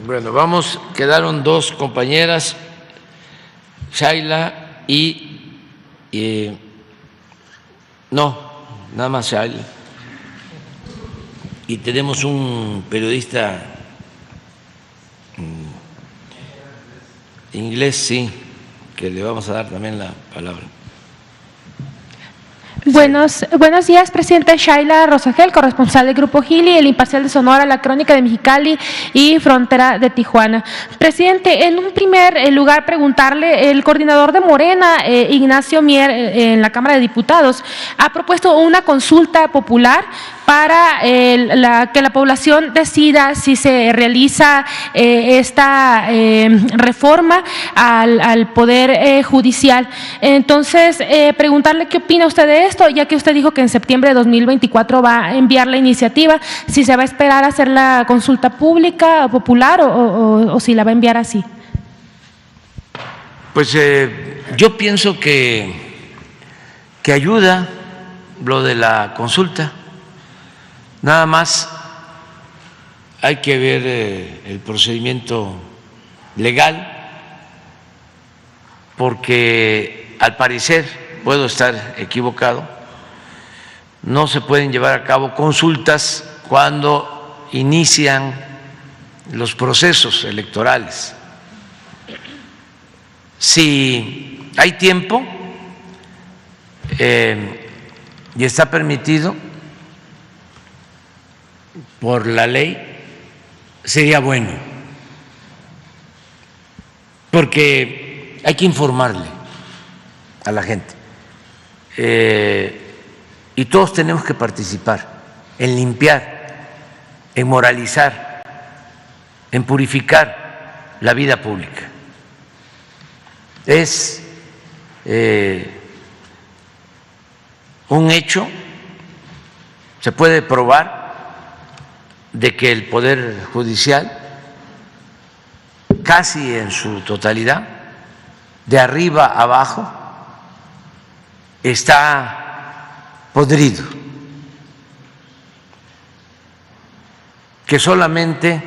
Bueno, quedaron dos compañeras, Shaila no, nada más Shaila. Y tenemos un periodista inglés, sí, que le vamos a dar también la palabra. Buenos días, presidente. Shaila Rosagel, corresponsal del Grupo Gili, El Imparcial de Sonora, La Crónica de Mexicali y Frontera de Tijuana. Presidente, en un primer lugar preguntarle, el coordinador de Morena, Ignacio Mier, en la Cámara de Diputados, ha propuesto una consulta popular para que la población decida si se realiza esta reforma al Poder Judicial. Entonces, preguntarle qué opina usted de esto, ya que usted dijo que en septiembre de 2024 va a enviar la iniciativa, si se va a esperar a hacer la consulta pública, popular, o si la va a enviar así. Pues yo pienso que ayuda lo de la consulta. Nada más hay que ver el procedimiento legal, porque al parecer, puedo estar equivocado, no se pueden llevar a cabo consultas cuando inician los procesos electorales. Si hay tiempo y está permitido por la ley, sería bueno, porque hay que informarle a la gente y todos tenemos que participar en limpiar, en moralizar, en purificar la vida pública. Es un hecho, se puede probar, de que el Poder Judicial, casi en su totalidad, de arriba a abajo, está podrido, que solamente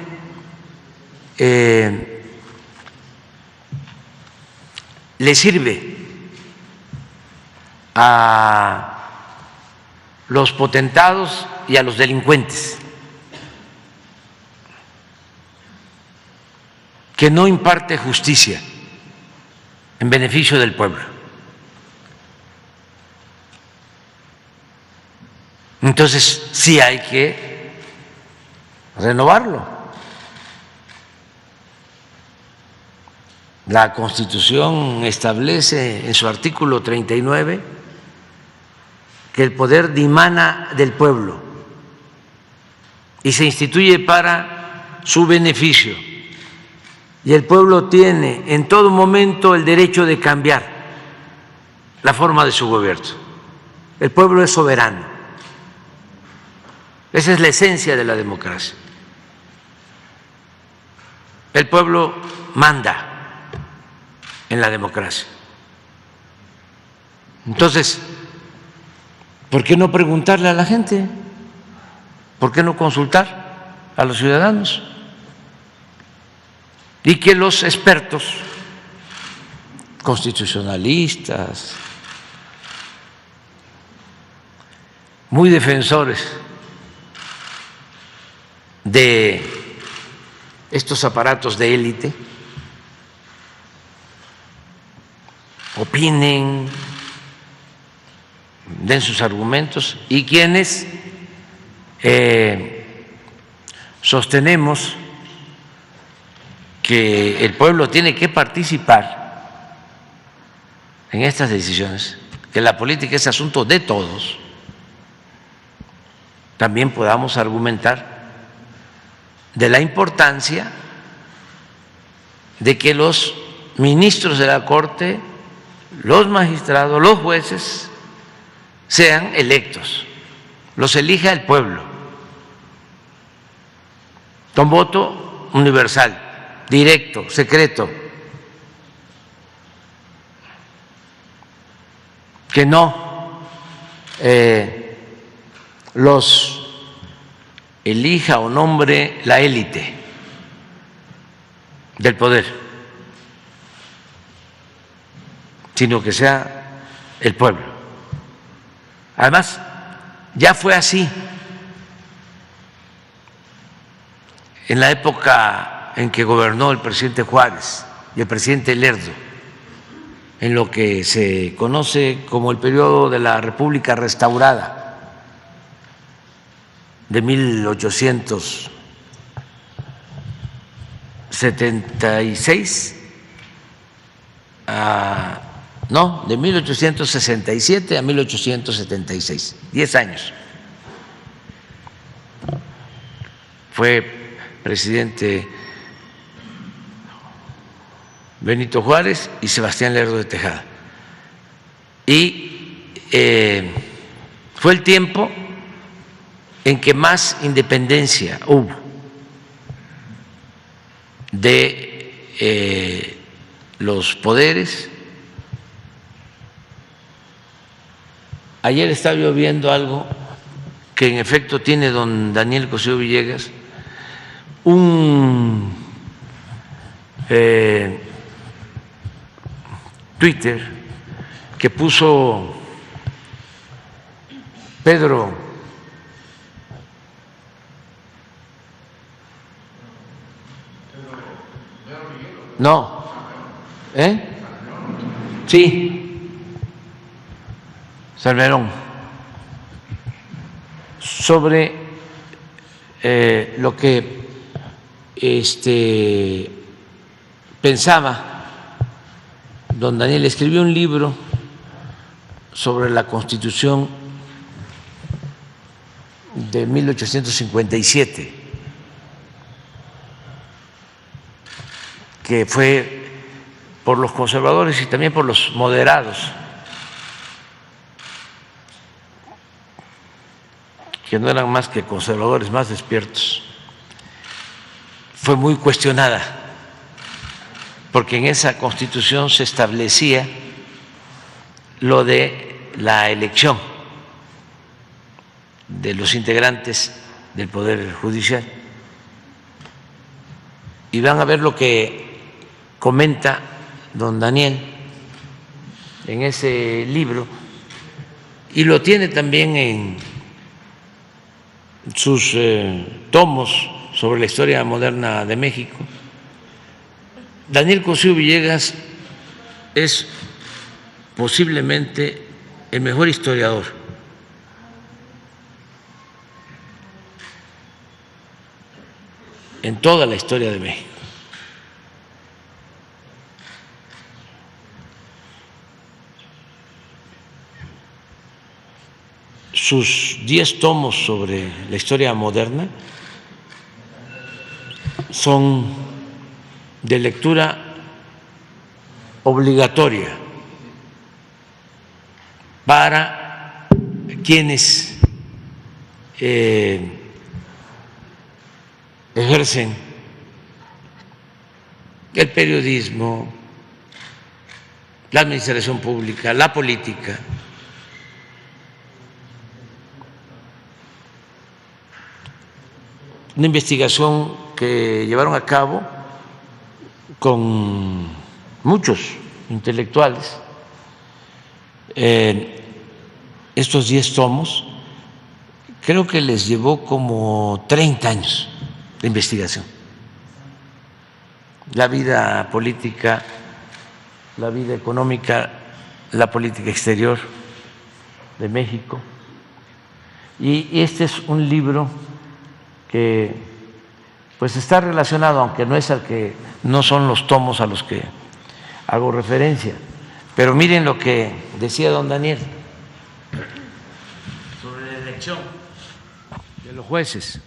le sirve a los potentados y a los delincuentes, que no imparte justicia en beneficio del pueblo. Entonces sí hay que renovarlo. La Constitución establece en su artículo 39 que el poder dimana del pueblo y se instituye para su beneficio. Y el pueblo tiene en todo momento el derecho de cambiar la forma de su gobierno. El pueblo es soberano. Esa es la esencia de la democracia. El pueblo manda en la democracia. Entonces, ¿por qué no preguntarle a la gente? ¿Por qué no consultar a los ciudadanos? Y que los expertos constitucionalistas, muy defensores de estos aparatos de élite, opinen, den sus argumentos, y quienes sostenemos que el pueblo tiene que participar en estas decisiones, que la política es asunto de todos, también podamos argumentar de la importancia de que los ministros de la Corte, los magistrados, los jueces sean electos, los elija el pueblo, con voto universal, directo, secreto, que no los elija o nombre la élite, del poder, sino que sea el pueblo. Además, ya fue así en la época en que gobernó el presidente Juárez y el presidente Lerdo, en lo que se conoce como el periodo de la República Restaurada de 1876 de 1867 a 1876, 10 años. Fue presidente Benito Juárez y Sebastián Lerdo de Tejada. Y fue el tiempo en que más independencia hubo de los poderes. Ayer estaba yo viendo algo que en efecto tiene don Daniel Cosío Villegas, un Twitter que puso Pedro no, sí, Salmerón, sobre lo que pensaba don Daniel. Escribió un libro sobre la Constitución de 1857, que fue por los conservadores y también por los moderados, que no eran más que conservadores más despiertos. Fue muy cuestionada, porque en esa Constitución se establecía lo de la elección de los integrantes del Poder Judicial. Y van a ver lo que comenta don Daniel en ese libro, y lo tiene también en sus tomos sobre la historia moderna de México. Daniel Cosío Villegas es posiblemente el mejor historiador en toda la historia de México. Sus 10 tomos sobre la historia moderna son de lectura obligatoria para quienes ejercen el periodismo, la administración pública, la política. Una investigación que llevaron a cabo con muchos intelectuales, estos 10 tomos, creo que les llevó como 30 años de investigación. La vida política, la vida económica, la política exterior de México. Y este es un libro que pues está relacionado, aunque no es no son los tomos a los que hago referencia. Pero miren lo que decía don Daniel sobre la elección de los jueces.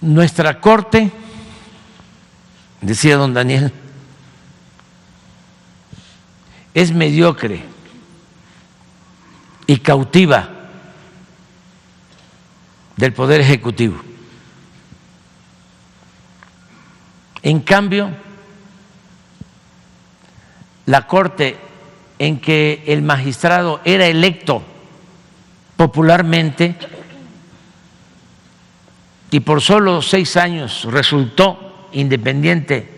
Nuestra Corte, decía don Daniel, es mediocre y cautiva del Poder Ejecutivo. En cambio, la Corte en que el magistrado era electo popularmente y por solo 6 años resultó independiente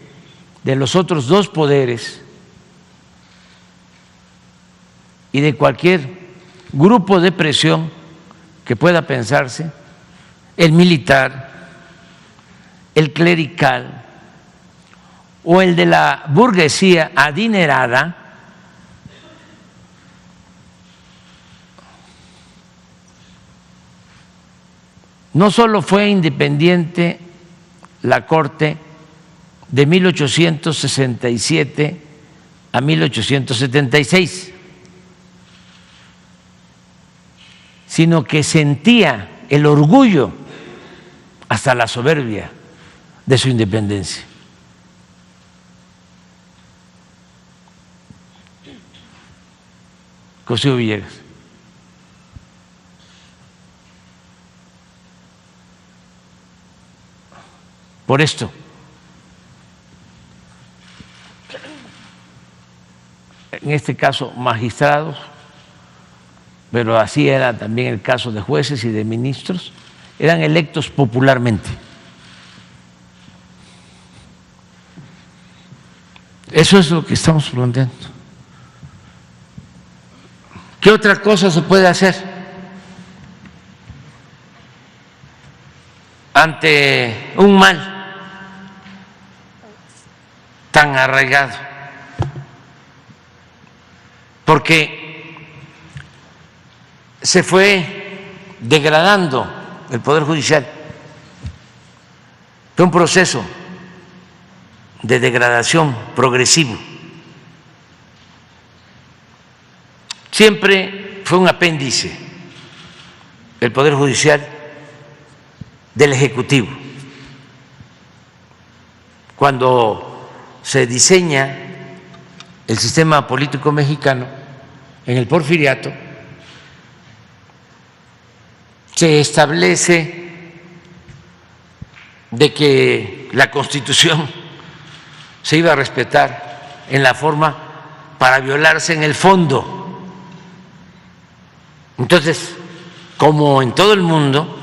de los otros 2 poderes y de cualquier grupo de presión que pueda pensarse, el militar, el clerical o el de la burguesía adinerada, no solo fue independiente la Corte de 1867 a 1876, sino que sentía el orgullo, hasta la soberbia, de su independencia. Cosío Villegas. Por esto, en este caso magistrados, pero así era también el caso de jueces y de ministros, eran electos popularmente. Eso es lo que estamos planteando. ¿Qué otra cosa se puede hacer ante un mal tan arraigado? Porque se fue degradando el Poder Judicial. Fue un proceso de degradación progresivo. Siempre fue un apéndice el Poder Judicial del Ejecutivo. Cuando se diseña el sistema político mexicano en el Porfiriato, se establece de que la Constitución se iba a respetar en la forma para violarse en el fondo. Entonces, como en todo el mundo,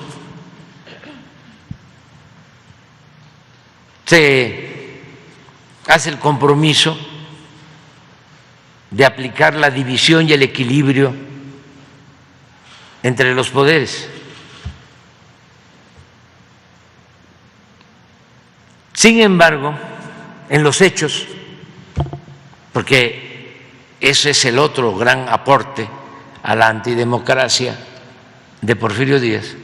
se hace el compromiso de aplicar la división y el equilibrio entre los poderes. Sin embargo, en los hechos, porque ese es el otro gran aporte a la antidemocracia de Porfirio Díaz,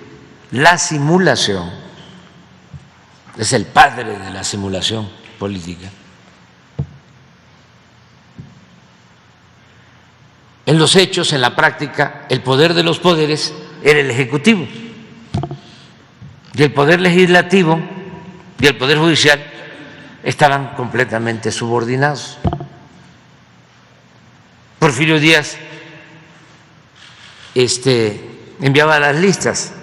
la simulación es el padre de la simulación política. En los hechos, en la práctica, el poder de los poderes era el Ejecutivo y el Poder Legislativo y el Poder Judicial estaban completamente subordinados. Porfirio Díaz enviaba las listas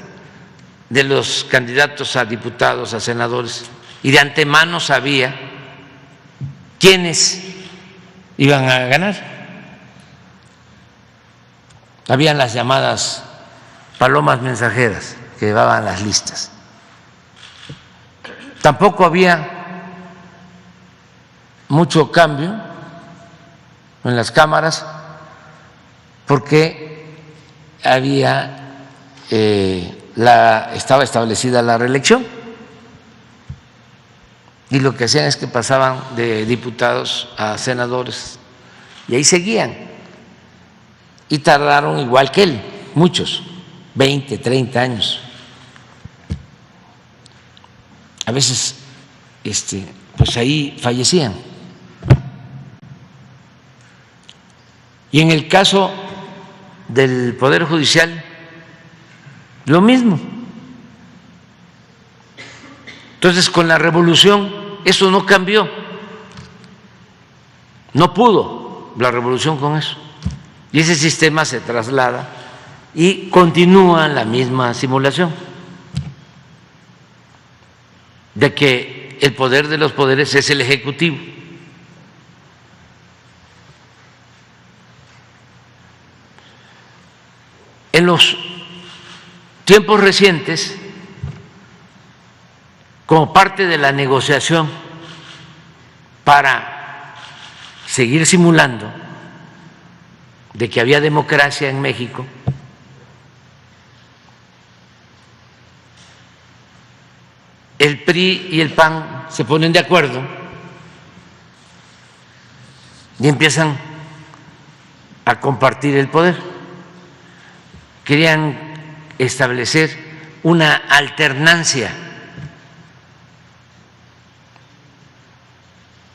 de los candidatos a diputados, a senadores, y de antemano sabía quiénes iban a ganar. Habían las llamadas palomas mensajeras que llevaban las listas. Tampoco había mucho cambio en las cámaras porque estaba establecida la reelección y lo que hacían es que pasaban de diputados a senadores y ahí seguían y tardaron igual que él, muchos, 20, 30 años. A veces pues ahí fallecían. Y en el caso del Poder Judicial, lo mismo. Entonces, con la revolución eso no cambió, no pudo la revolución con eso. Y ese sistema se traslada y continúa la misma simulación de que el poder de los poderes es el Ejecutivo. En los tiempos recientes como parte de la negociación para seguir simulando de que había democracia en México, el PRI y el PAN se ponen de acuerdo y empiezan a compartir el poder. Querían establecer una alternancia.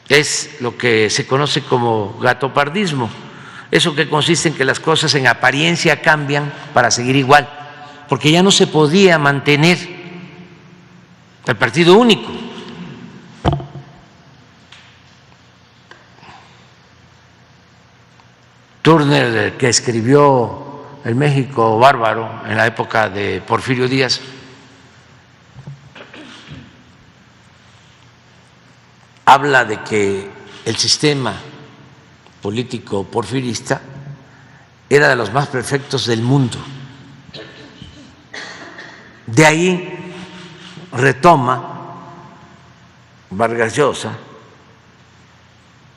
Es lo que se conoce como gatopardismo. Eso que consiste en que las cosas en apariencia cambian para seguir igual, porque ya no se podía mantener el partido único. Turner, que escribió El México Bárbaro en la época de Porfirio Díaz, habla de que el sistema político porfirista era de los más perfectos del mundo. De ahí retoma Vargas Llosa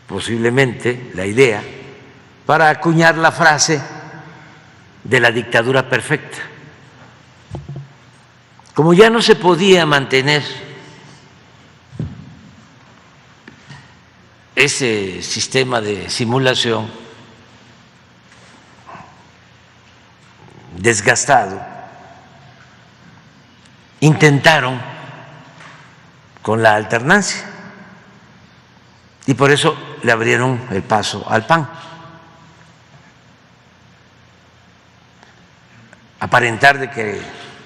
posiblemente la idea para acuñar la frase de la dictadura perfecta. Como ya no se podía mantener ese sistema de simulación desgastado, intentaron con la alternancia y por eso le abrieron el paso al PAN. Aparentar de que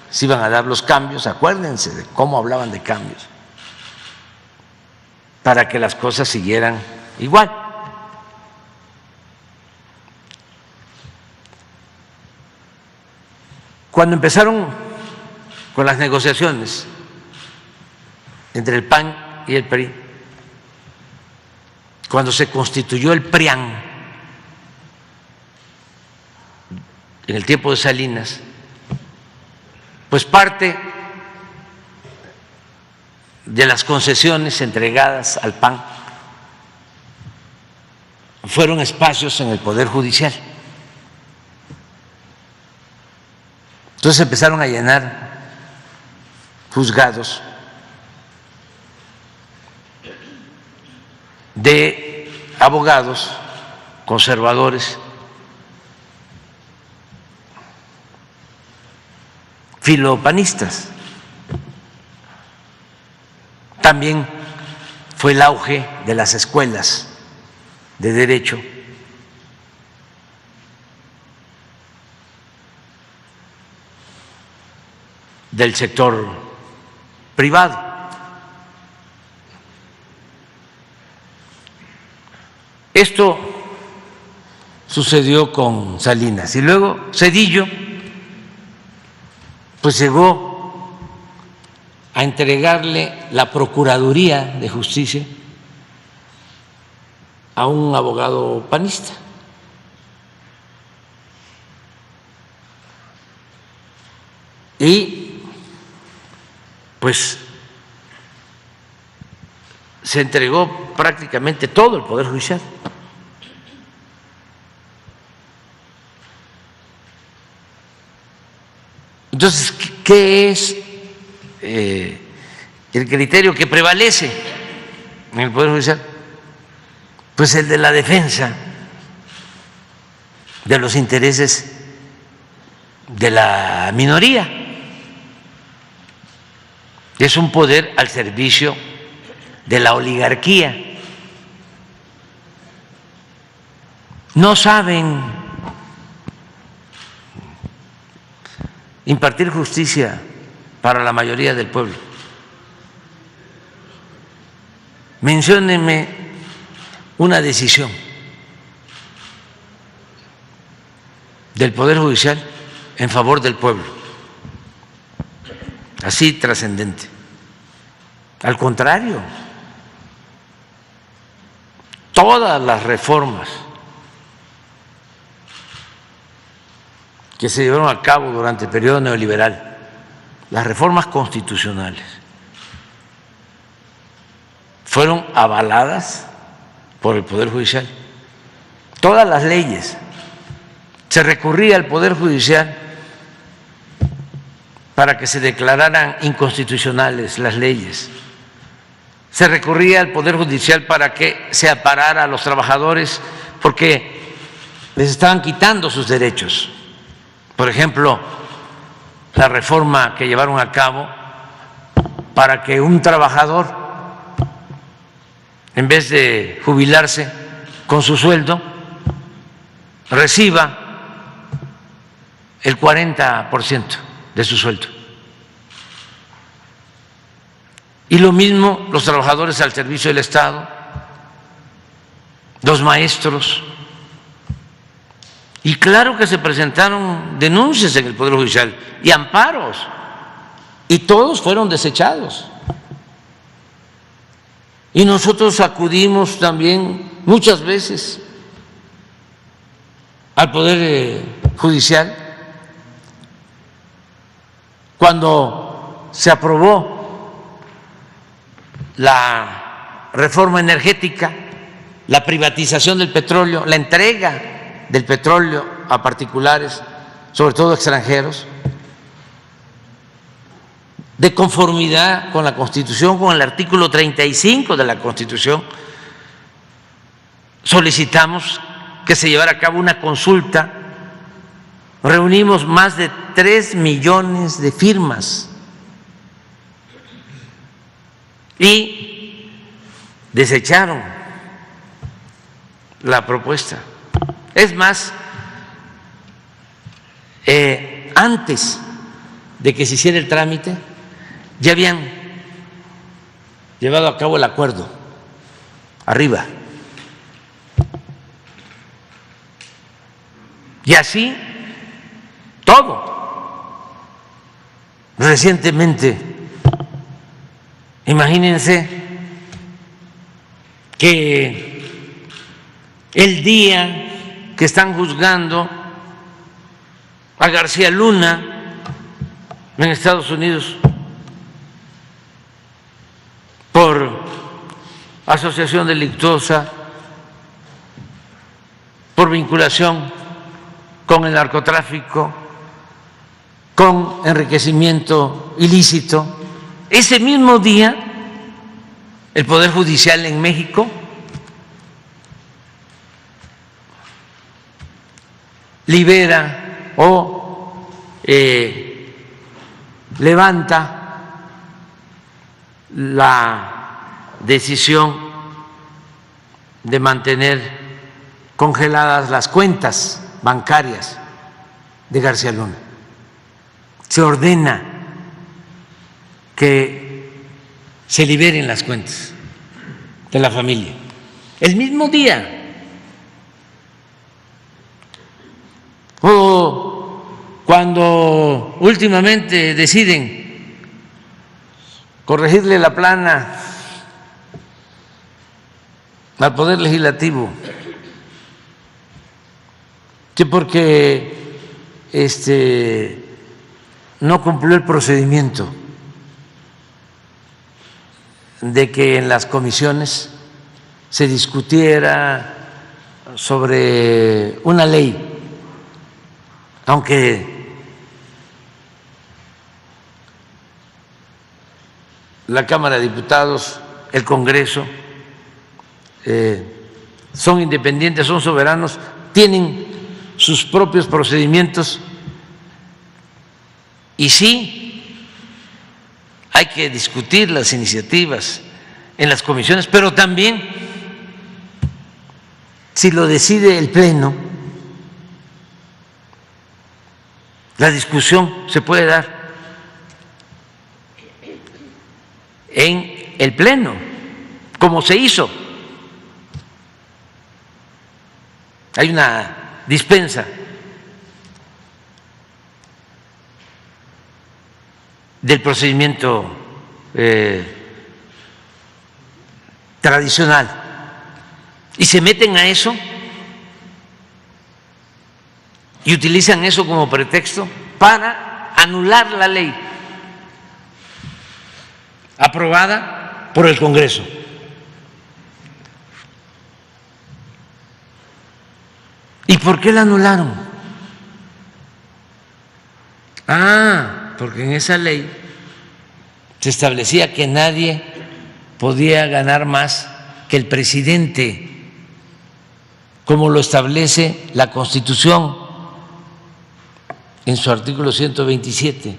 se iban a dar los cambios, acuérdense de cómo hablaban de cambios, para que las cosas siguieran igual. Cuando empezaron con las negociaciones entre el PAN y el PRI, cuando se constituyó el PRIAN en el tiempo de Salinas, pues parte de las concesiones entregadas al PAN fueron espacios en el Poder Judicial. Entonces empezaron a llenar juzgados de abogados conservadores, filopanistas. También fue el auge de las escuelas de derecho del sector privado. Esto sucedió con Salinas y luego Zedillo pues llegó a entregarle la Procuraduría de Justicia a un abogado panista. Y pues se entregó prácticamente todo el Poder Judicial. Entonces, ¿qué es el criterio que prevalece en el Poder Judicial? Pues el de la defensa de los intereses de la minoría. Es un poder al servicio de la oligarquía. No saben impartir justicia para la mayoría del pueblo. Menciónenme una decisión del Poder Judicial en favor del pueblo, así trascendente. Al contrario, todas las reformas que se llevaron a cabo durante el periodo neoliberal, las reformas constitucionales, fueron avaladas por el Poder Judicial. Todas las leyes. Se recurría al Poder Judicial para que se declararan inconstitucionales las leyes. Se recurría al Poder Judicial para que se amparara a los trabajadores porque les estaban quitando sus derechos. Por ejemplo, la reforma que llevaron a cabo para que un trabajador, en vez de jubilarse con su sueldo, reciba el 40% de su sueldo. Y lo mismo los trabajadores al servicio del Estado, los maestros. Y claro que se presentaron denuncias en el Poder Judicial y amparos, y todos fueron desechados. Y nosotros acudimos también muchas veces al Poder Judicial cuando se aprobó la reforma energética, la privatización del petróleo, la entrega del petróleo a particulares, sobre todo extranjeros, de conformidad con la Constitución, con el artículo 35 de la Constitución, solicitamos que se llevara a cabo una consulta. Reunimos más de 3 millones de firmas y desecharon la propuesta. Es más, antes de que se hiciera el trámite, ya habían llevado a cabo el acuerdo arriba. Y así todo. Recientemente, imagínense que el día que están juzgando a García Luna en Estados Unidos por asociación delictuosa, por vinculación con el narcotráfico, con enriquecimiento ilícito, ese mismo día el Poder Judicial en México libera o levanta la decisión de mantener congeladas las cuentas bancarias de García Luna. Se ordena que se liberen las cuentas de la familia el mismo día. O cuando últimamente deciden corregirle la plana al Poder Legislativo, que porque no cumplió el procedimiento de que en las comisiones se discutiera sobre una ley, aunque la Cámara de Diputados, el Congreso, son independientes, son soberanos, tienen sus propios procedimientos y sí hay que discutir las iniciativas en las comisiones, pero también si lo decide el Pleno, la discusión se puede dar en el Pleno, como se hizo. Hay una dispensa del procedimiento tradicional y se meten a eso y utilizan eso como pretexto para anular la ley aprobada por el Congreso. ¿Y por qué la anularon? Porque en esa ley se establecía que nadie podía ganar más que el presidente, como lo establece la Constitución en su artículo 127.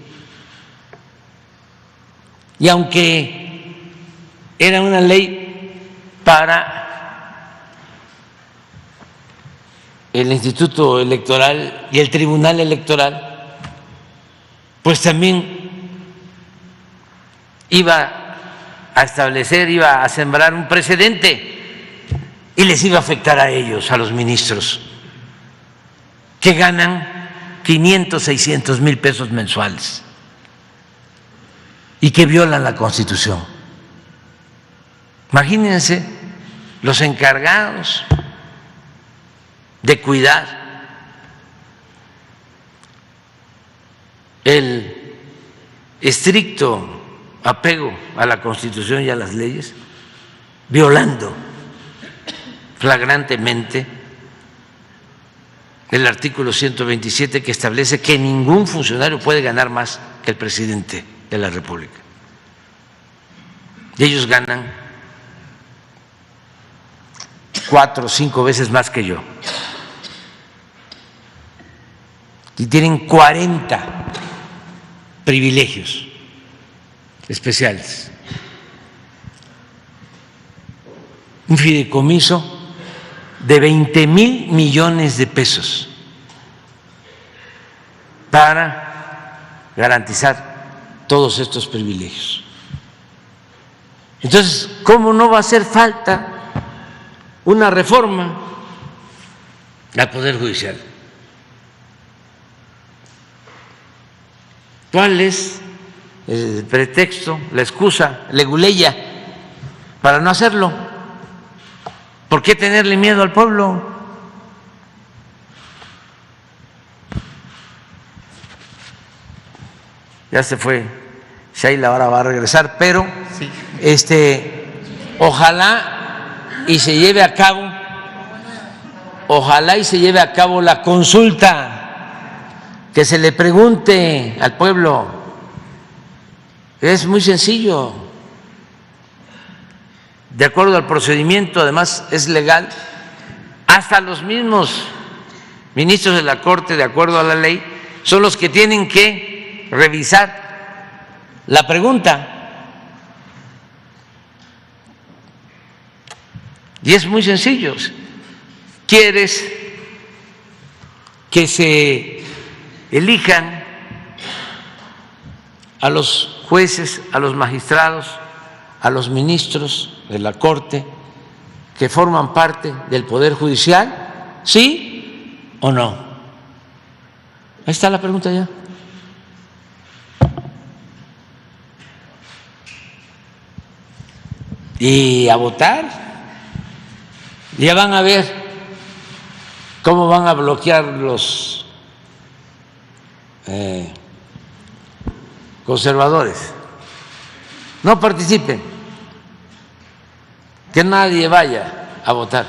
Y aunque era una ley para el Instituto Electoral y el Tribunal Electoral, pues también iba a establecer, iba a sembrar un precedente y les iba a afectar a ellos, a los ministros, que ganan 500, 600 mil pesos mensuales y que violan la Constitución. Imagínense los encargados de cuidar el estricto apego a la Constitución y a las leyes, violando flagrantemente el artículo 127, que establece que ningún funcionario puede ganar más que el presidente de la República. Y ellos ganan 4 o 5 veces más que yo. Y tienen 40 privilegios especiales. Un fideicomiso de 20,000 millones de pesos para garantizar todos estos privilegios. Entonces, ¿cómo no va a hacer falta una reforma al Poder Judicial? ¿Cuál es el pretexto, la excusa, la leguleya para no hacerlo? ¿Por qué tenerle miedo al pueblo? Ya se fue Shaila, ahora va a regresar, pero sí. Ojalá y se lleve a cabo la consulta, que se le pregunte al pueblo. Es muy sencillo. De acuerdo al procedimiento, además es legal. Hasta los mismos ministros de la Corte, de acuerdo a la ley, son los que tienen que revisar la pregunta. Y es muy sencillo. ¿Quieres que se elijan a los jueces, a los magistrados, a los ministros de la Corte que forman parte del Poder Judicial? ¿Sí o no? Ahí está la pregunta ya. Y a votar. Ya van a ver cómo van a bloquear los conservadores. No participen, que nadie vaya a votar.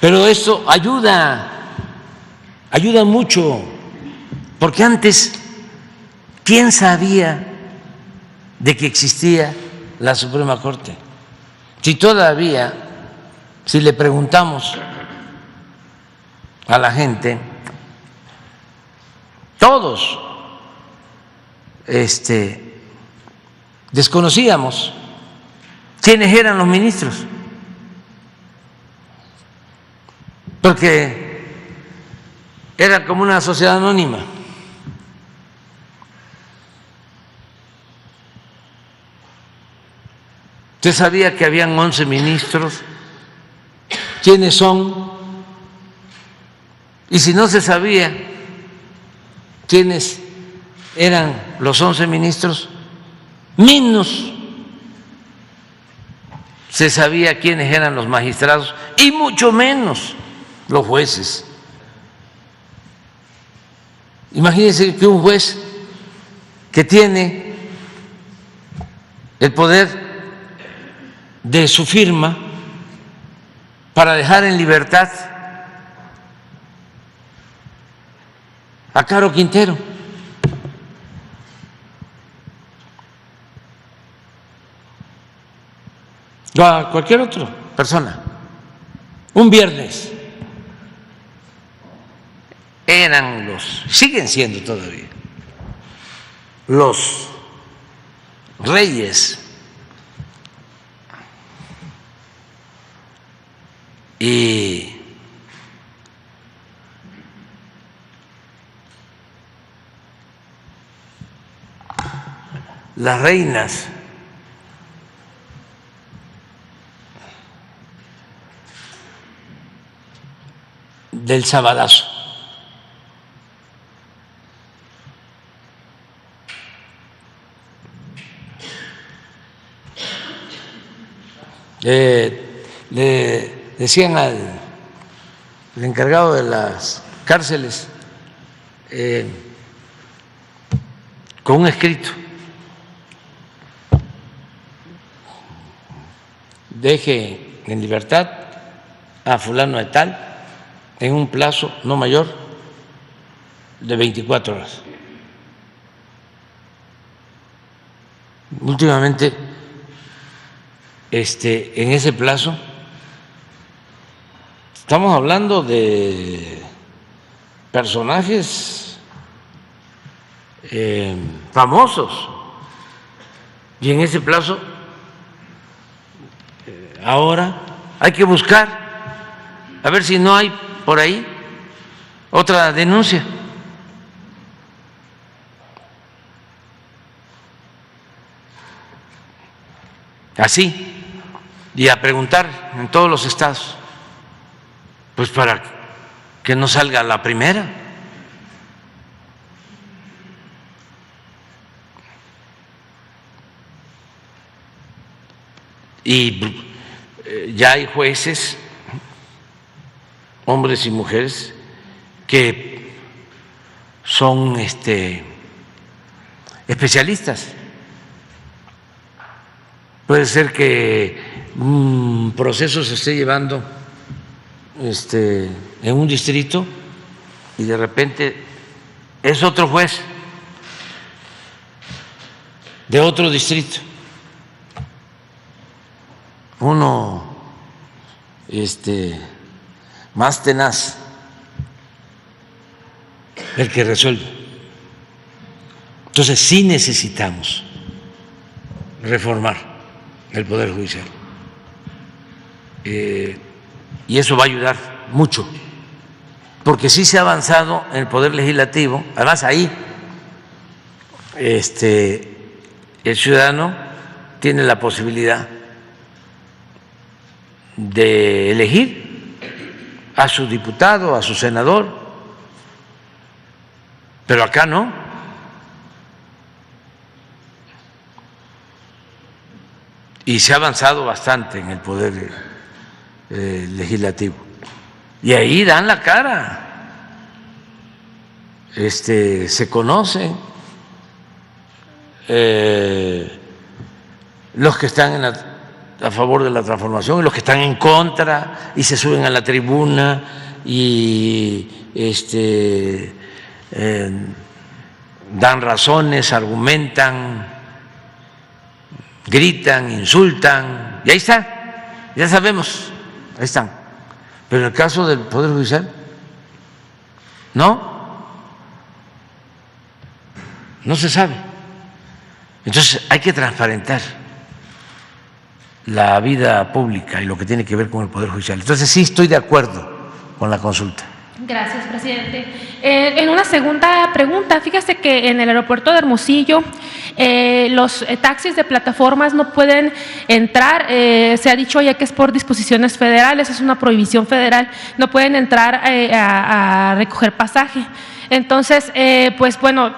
Pero eso ayuda mucho, porque antes, ¿quién sabía de que existía la Suprema Corte? Si le preguntamos a la gente, todos desconocíamos quiénes eran los ministros, porque era como una sociedad anónima. Usted sabía que habían 11 ministros, quiénes son, y si no se sabía quiénes eran los 11 ministros, menos se sabía quiénes eran los magistrados y mucho menos los jueces. Imagínense que un juez que tiene el poder de su firma para dejar en libertad a Caro Quintero. O a cualquier otra persona. Un viernes siguen siendo todavía los reyes y las reinas del sabadazo. Le decían al encargado de las cárceles con un escrito: deje en libertad a fulano de tal en un plazo no mayor de 24 horas. Últimamente, en ese plazo, estamos hablando de personajes famosos, y en ese plazo ahora hay que buscar a ver si no hay por ahí otra denuncia. Así, y a preguntar en todos los estados, pues para que no salga la primera. Y ya hay jueces, hombres y mujeres, que son especialistas. Puede ser que un proceso se esté llevando en un distrito y de repente es otro juez de otro distrito, uno más tenaz, el que resuelve. Entonces sí necesitamos reformar el Poder Judicial, y eso va a ayudar mucho, porque sí se ha avanzado en el Poder Legislativo. Además, ahí el ciudadano tiene la posibilidad de elegir a su diputado, a su senador, pero acá no. Y se ha avanzado bastante en el Poder Legislativo. Y ahí dan la cara, se conocen los que están a favor de la transformación y los que están en contra, y se suben a la tribuna y dan razones, argumentan, gritan, insultan, y ahí está, ya sabemos, ahí están. Pero en el caso del Poder Judicial, no se sabe. Entonces hay que transparentar la vida pública y lo que tiene que ver con el Poder Judicial. Entonces sí estoy de acuerdo con la consulta. Gracias, presidente. En una segunda pregunta, fíjese que en el aeropuerto de Hermosillo los taxis de plataformas no pueden entrar, se ha dicho ya que es por disposiciones federales, es una prohibición federal, no pueden entrar a recoger pasaje. Entonces, pues bueno,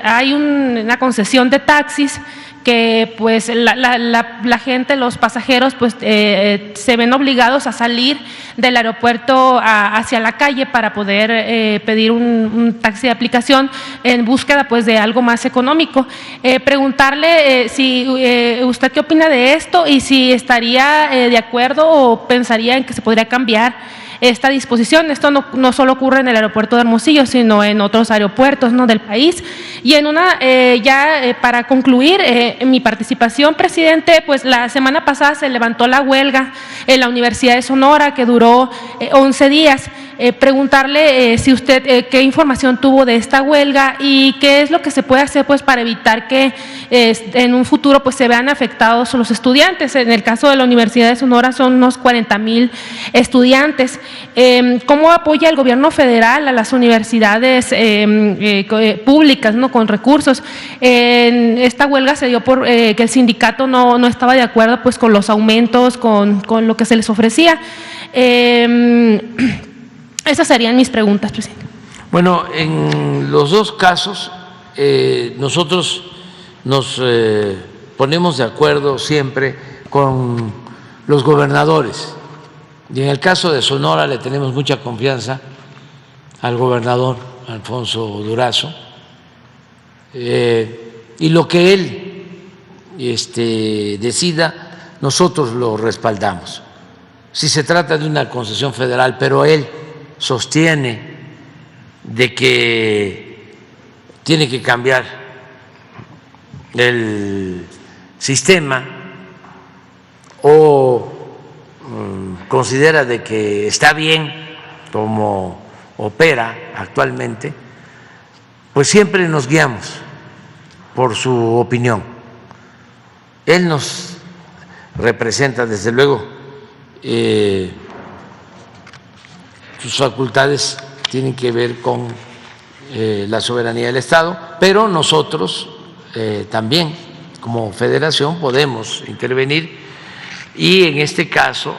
hay una concesión de taxis que pues la gente, los pasajeros, pues se ven obligados a salir del aeropuerto hacia la calle para poder pedir un taxi de aplicación en búsqueda pues de algo más económico. Preguntarle si usted qué opina de esto y si estaría de acuerdo o pensaría en que se podría cambiar esta disposición. Esto no solo ocurre en el aeropuerto de Hermosillo, sino en otros aeropuertos, ¿no?, del país. Y en para concluir mi participación, presidente, pues la semana pasada se levantó la huelga en la Universidad de Sonora, que duró 11 días. Preguntarle si usted qué información tuvo de esta huelga y qué es lo que se puede hacer pues para evitar que en un futuro pues se vean afectados los estudiantes. En el caso de la Universidad de Sonora son unos 40,000 estudiantes. ¿Cómo apoya el gobierno federal a las universidades públicas, ¿no?, con recursos? Esta huelga se dio por que el sindicato no estaba de acuerdo pues con los aumentos, con lo que se les ofrecía. Esas serían mis preguntas, presidente. Bueno, en los dos casos nosotros nos ponemos de acuerdo siempre con los gobernadores. Y en el caso de Sonora le tenemos mucha confianza al gobernador Alfonso Durazo. Y lo que él decida, nosotros lo respaldamos. Si se trata de una concesión federal, pero él sostiene de que tiene que cambiar el sistema o considera de que está bien como opera actualmente, pues siempre nos guiamos por su opinión. Él nos representa, desde luego, sus facultades tienen que ver con la soberanía del Estado, pero nosotros también, como federación, podemos intervenir y en este caso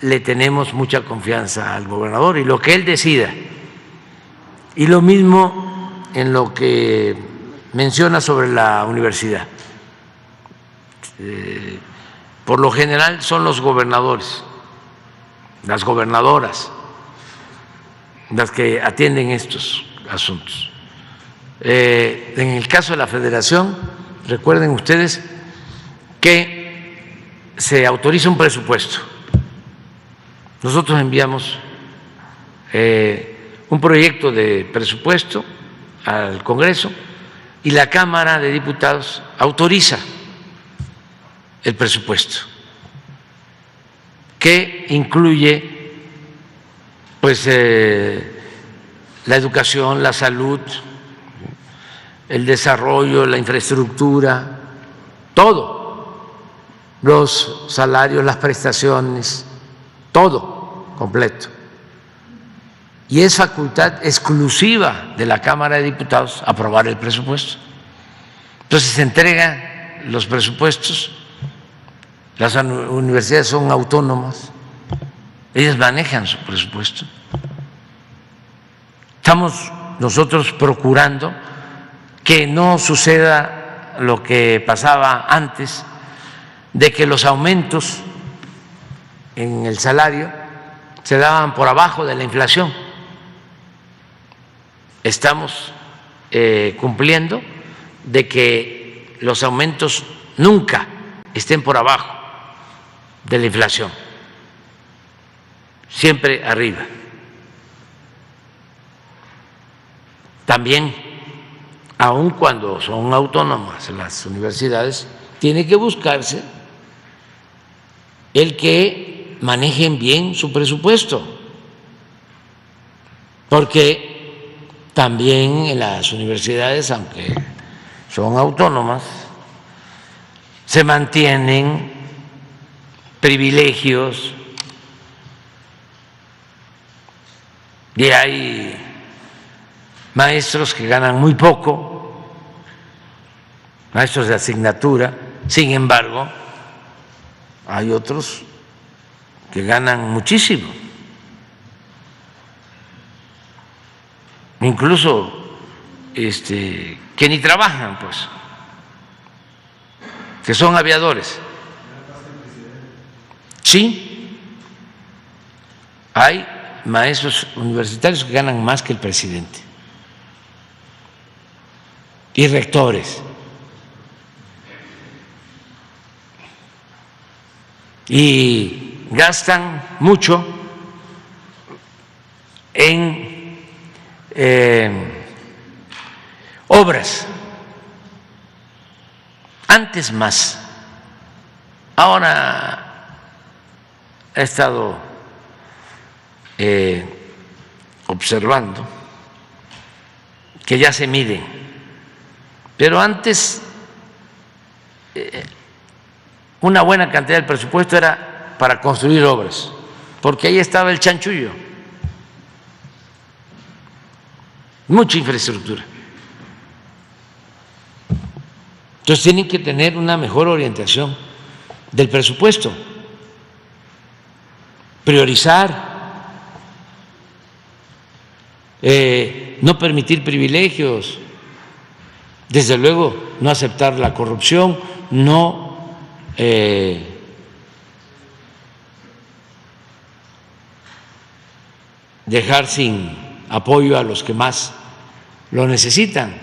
le tenemos mucha confianza al gobernador y lo que él decida. Y lo mismo en lo que menciona sobre la universidad. Por lo general son los gobernadores, las gobernadoras, las que atienden estos asuntos. En el caso de la federación, recuerden ustedes que se autoriza un presupuesto. Nosotros enviamos un proyecto de presupuesto al Congreso y la Cámara de Diputados autoriza el presupuesto, que incluye pues la educación, la salud, el desarrollo, la infraestructura, todo, los salarios, las prestaciones, todo completo. Y es facultad exclusiva de la Cámara de Diputados aprobar el presupuesto. Entonces se entregan los presupuestos, las universidades son autónomas, ellas manejan su presupuesto. Estamos nosotros procurando que no suceda lo que pasaba antes, de que los aumentos en el salario se daban por abajo de la inflación. Estamos cumpliendo de que los aumentos nunca estén por abajo de la inflación, siempre arriba. También, aun cuando son autónomas las universidades, tiene que buscarse el que manejen bien su presupuesto, porque también en las universidades, aunque son autónomas, se mantienen privilegios y hay maestros que ganan muy poco, maestros de asignatura. Sin embargo, hay otros que ganan muchísimo, incluso que ni trabajan, pues, que son aviadores. Sí, hay maestros universitarios que ganan más que el presidente y rectores. Y gastan mucho en obras, antes más. Ahora he estado observando que ya se miden, pero antes una buena cantidad del presupuesto era para construir obras, porque ahí estaba el chanchullo, mucha infraestructura. Entonces tienen que tener una mejor orientación del presupuesto, priorizar, no permitir privilegios, desde luego no aceptar la corrupción, no dejar sin apoyo a los que más lo necesitan.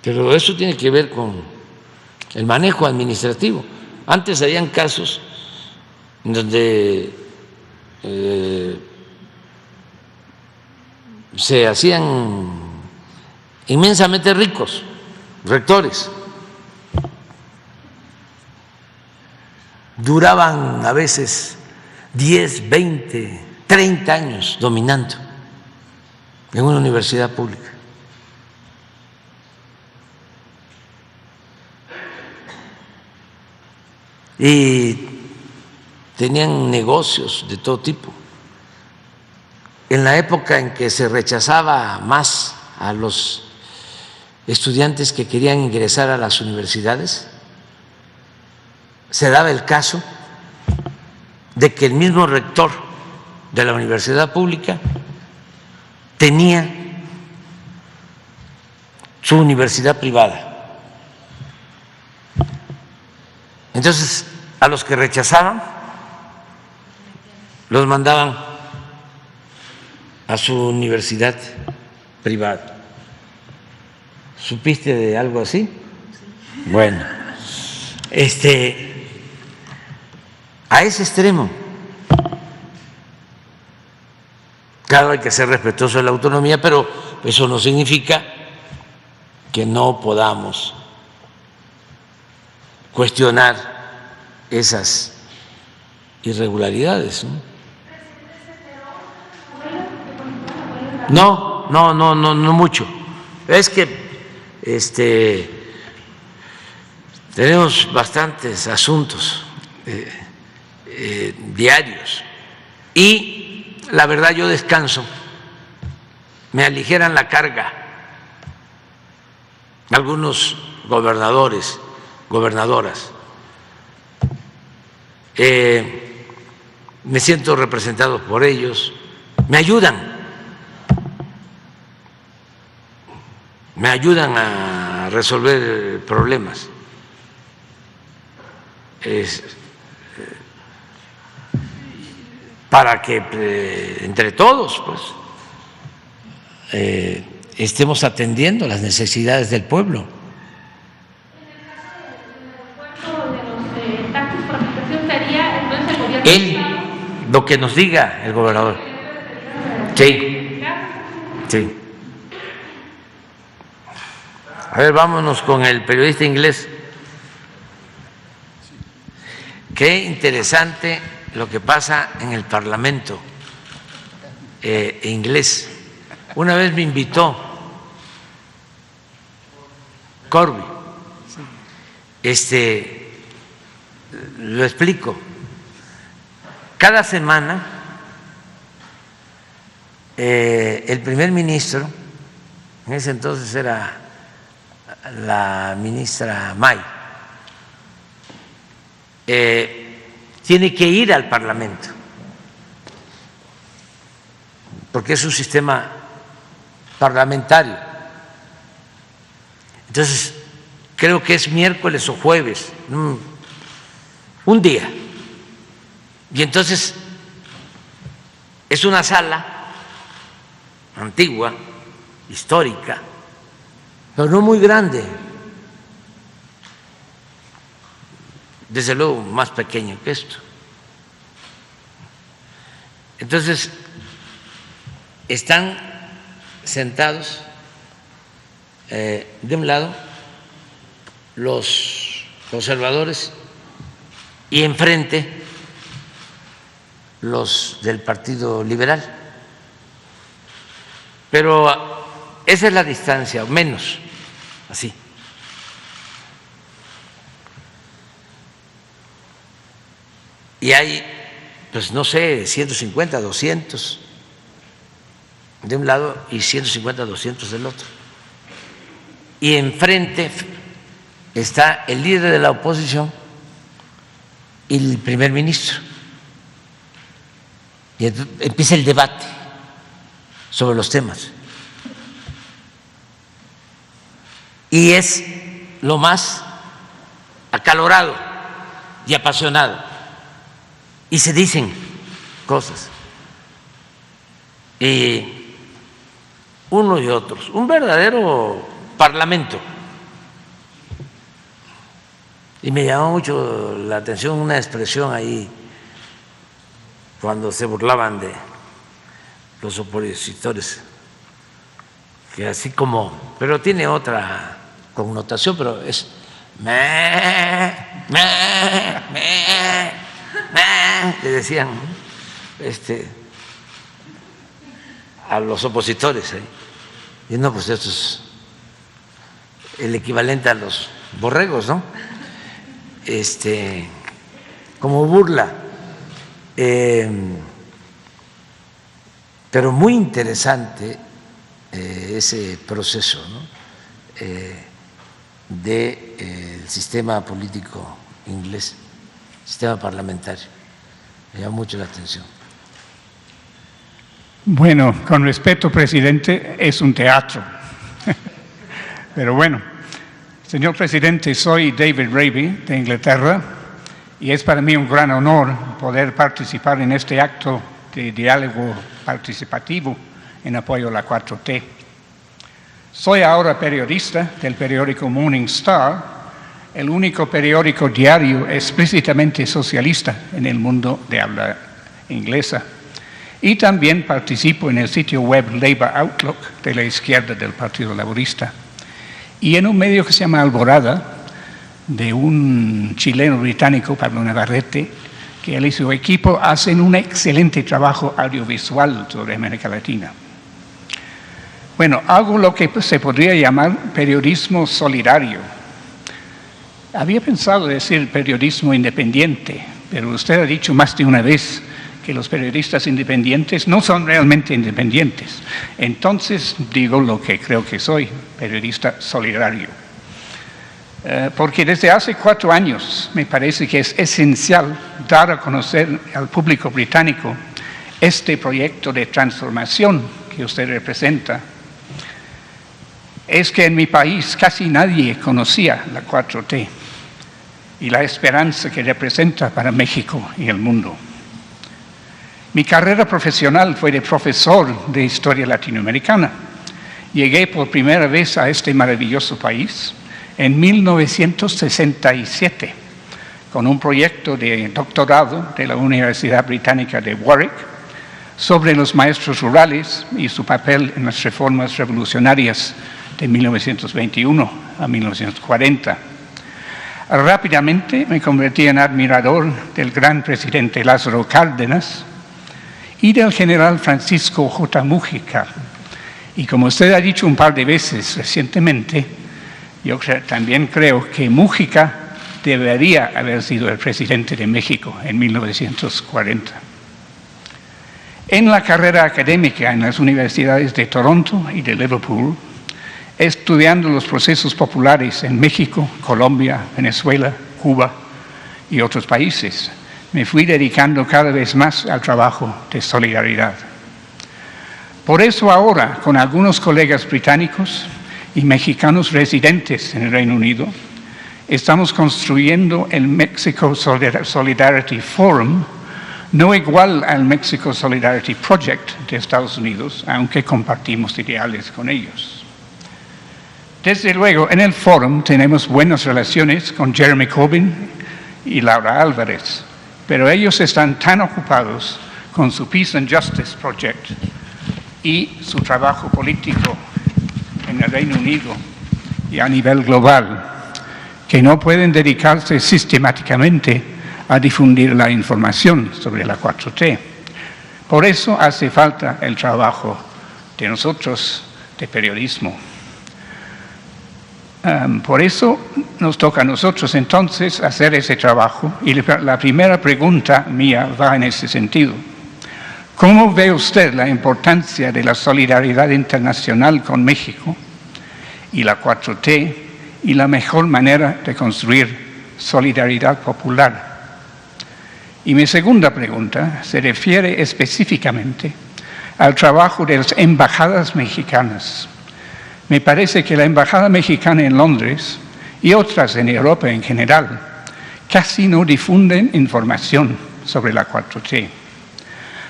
Pero eso tiene que ver con el manejo administrativo. Antes habían casos en donde se hacían inmensamente ricos rectores, duraban a veces 10, 20, 30 años dominando en una universidad pública. Y tenían negocios de todo tipo. En la época en que se rechazaba más a los estudiantes que querían ingresar a las universidades, se daba el caso de que el mismo rector de la universidad pública tenía su universidad privada. Entonces, a los que rechazaban, los mandaban a su universidad privada. ¿Supiste de algo así? Bueno, a ese extremo. Claro, hay que ser respetuoso de la autonomía, pero eso no significa que no podamos cuestionar esas irregularidades, ¿no? No mucho. Es que tenemos bastantes asuntos diarios y la verdad yo descanso, me aligeran la carga algunos gobernadores, gobernadoras. Me siento representado por ellos, me ayudan a resolver problemas. Para que entre todos pues estemos atendiendo las necesidades del pueblo. Él, lo que nos diga el gobernador. Sí. A ver, vámonos con el periodista inglés. Qué interesante lo que pasa en el Parlamento inglés. Una vez me invitó Corby. Lo explico. Cada semana el primer ministro, en ese entonces era la ministra May, tiene que ir al Parlamento, porque es un sistema parlamentario. Entonces, creo que es miércoles o jueves, un día. Y entonces es una sala antigua, histórica, pero no muy grande, desde luego más pequeño que esto. Entonces, están sentados de un lado los conservadores y enfrente los del Partido Liberal. Pero esa es la distancia, o menos, así. Y hay, pues no sé, 150, 200 de un lado y 150, 200 del otro. Y enfrente está el líder de la oposición y el primer ministro. Y entonces empieza el debate sobre los temas. Y es lo más acalorado y apasionado. Y se dicen cosas. Y unos y otros. Un verdadero parlamento. Y me llamó mucho la atención una expresión ahí cuando se burlaban de los opositores, que así como, pero tiene otra connotación, pero es le decían a los opositores ahí. Y no, pues esto es el equivalente a los borregos, ¿no? Como burla. Pero muy interesante ese proceso, ¿no? Del sistema político inglés, sistema parlamentario. Me llama mucho la atención. Bueno, con respeto, presidente, es un teatro. Pero bueno, señor presidente, soy David Raby de Inglaterra y es para mí un gran honor poder participar en este acto de diálogo participativo en apoyo a la 4T. Soy ahora periodista del periódico Morning Star, el único periódico diario explícitamente socialista en el mundo de habla inglesa. Y también participo en el sitio web Labour Outlook de la izquierda del Partido Laborista. Y en un medio que se llama Alborada, de un chileno británico, Pablo Navarrete, que él y su equipo hacen un excelente trabajo audiovisual sobre América Latina. Bueno, hago lo que se podría llamar periodismo solidario. Había pensado decir periodismo independiente, pero usted ha dicho más de una vez que los periodistas independientes no son realmente independientes. Entonces digo lo que creo que soy, periodista solidario. Porque desde hace 4 años me parece que es esencial dar a conocer al público británico este proyecto de transformación que usted representa. Es que en mi país casi nadie conocía la 4T y la esperanza que representa para México y el mundo. Mi carrera profesional fue de profesor de historia latinoamericana. Llegué por primera vez a este maravilloso país en 1967 con un proyecto de doctorado de la Universidad Británica de Warwick sobre los maestros rurales y su papel en las reformas revolucionarias de 1921 a 1940. Rápidamente me convertí en admirador del gran presidente Lázaro Cárdenas y del general Francisco J. Mújica. Y como usted ha dicho un par de veces recientemente, yo también creo que Mújica debería haber sido el presidente de México en 1940. En la carrera académica en las universidades de Toronto y de Liverpool, estudiando los procesos populares en México, Colombia, Venezuela, Cuba y otros países, me fui dedicando cada vez más al trabajo de solidaridad. Por eso ahora, con algunos colegas británicos y mexicanos residentes en el Reino Unido, estamos construyendo el Mexico Solidarity Forum, no igual al Mexico Solidarity Project de Estados Unidos, aunque compartimos ideales con ellos. Desde luego, en el Forum tenemos buenas relaciones con Jeremy Corbyn y Laura Álvarez, pero ellos están tan ocupados con su Peace and Justice Project y su trabajo político en el Reino Unido y a nivel global, que no pueden dedicarse sistemáticamente a difundir la información sobre la 4T. Por eso hace falta el trabajo de nosotros, de periodismo. Por eso nos toca a nosotros entonces hacer ese trabajo, y la primera pregunta mía va en ese sentido. ¿Cómo ve usted la importancia de la solidaridad internacional con México y la 4T y la mejor manera de construir solidaridad popular? Y mi segunda pregunta se refiere específicamente al trabajo de las embajadas mexicanas. Me parece que la embajada mexicana en Londres y otras en Europa en general casi no difunden información sobre la 4T.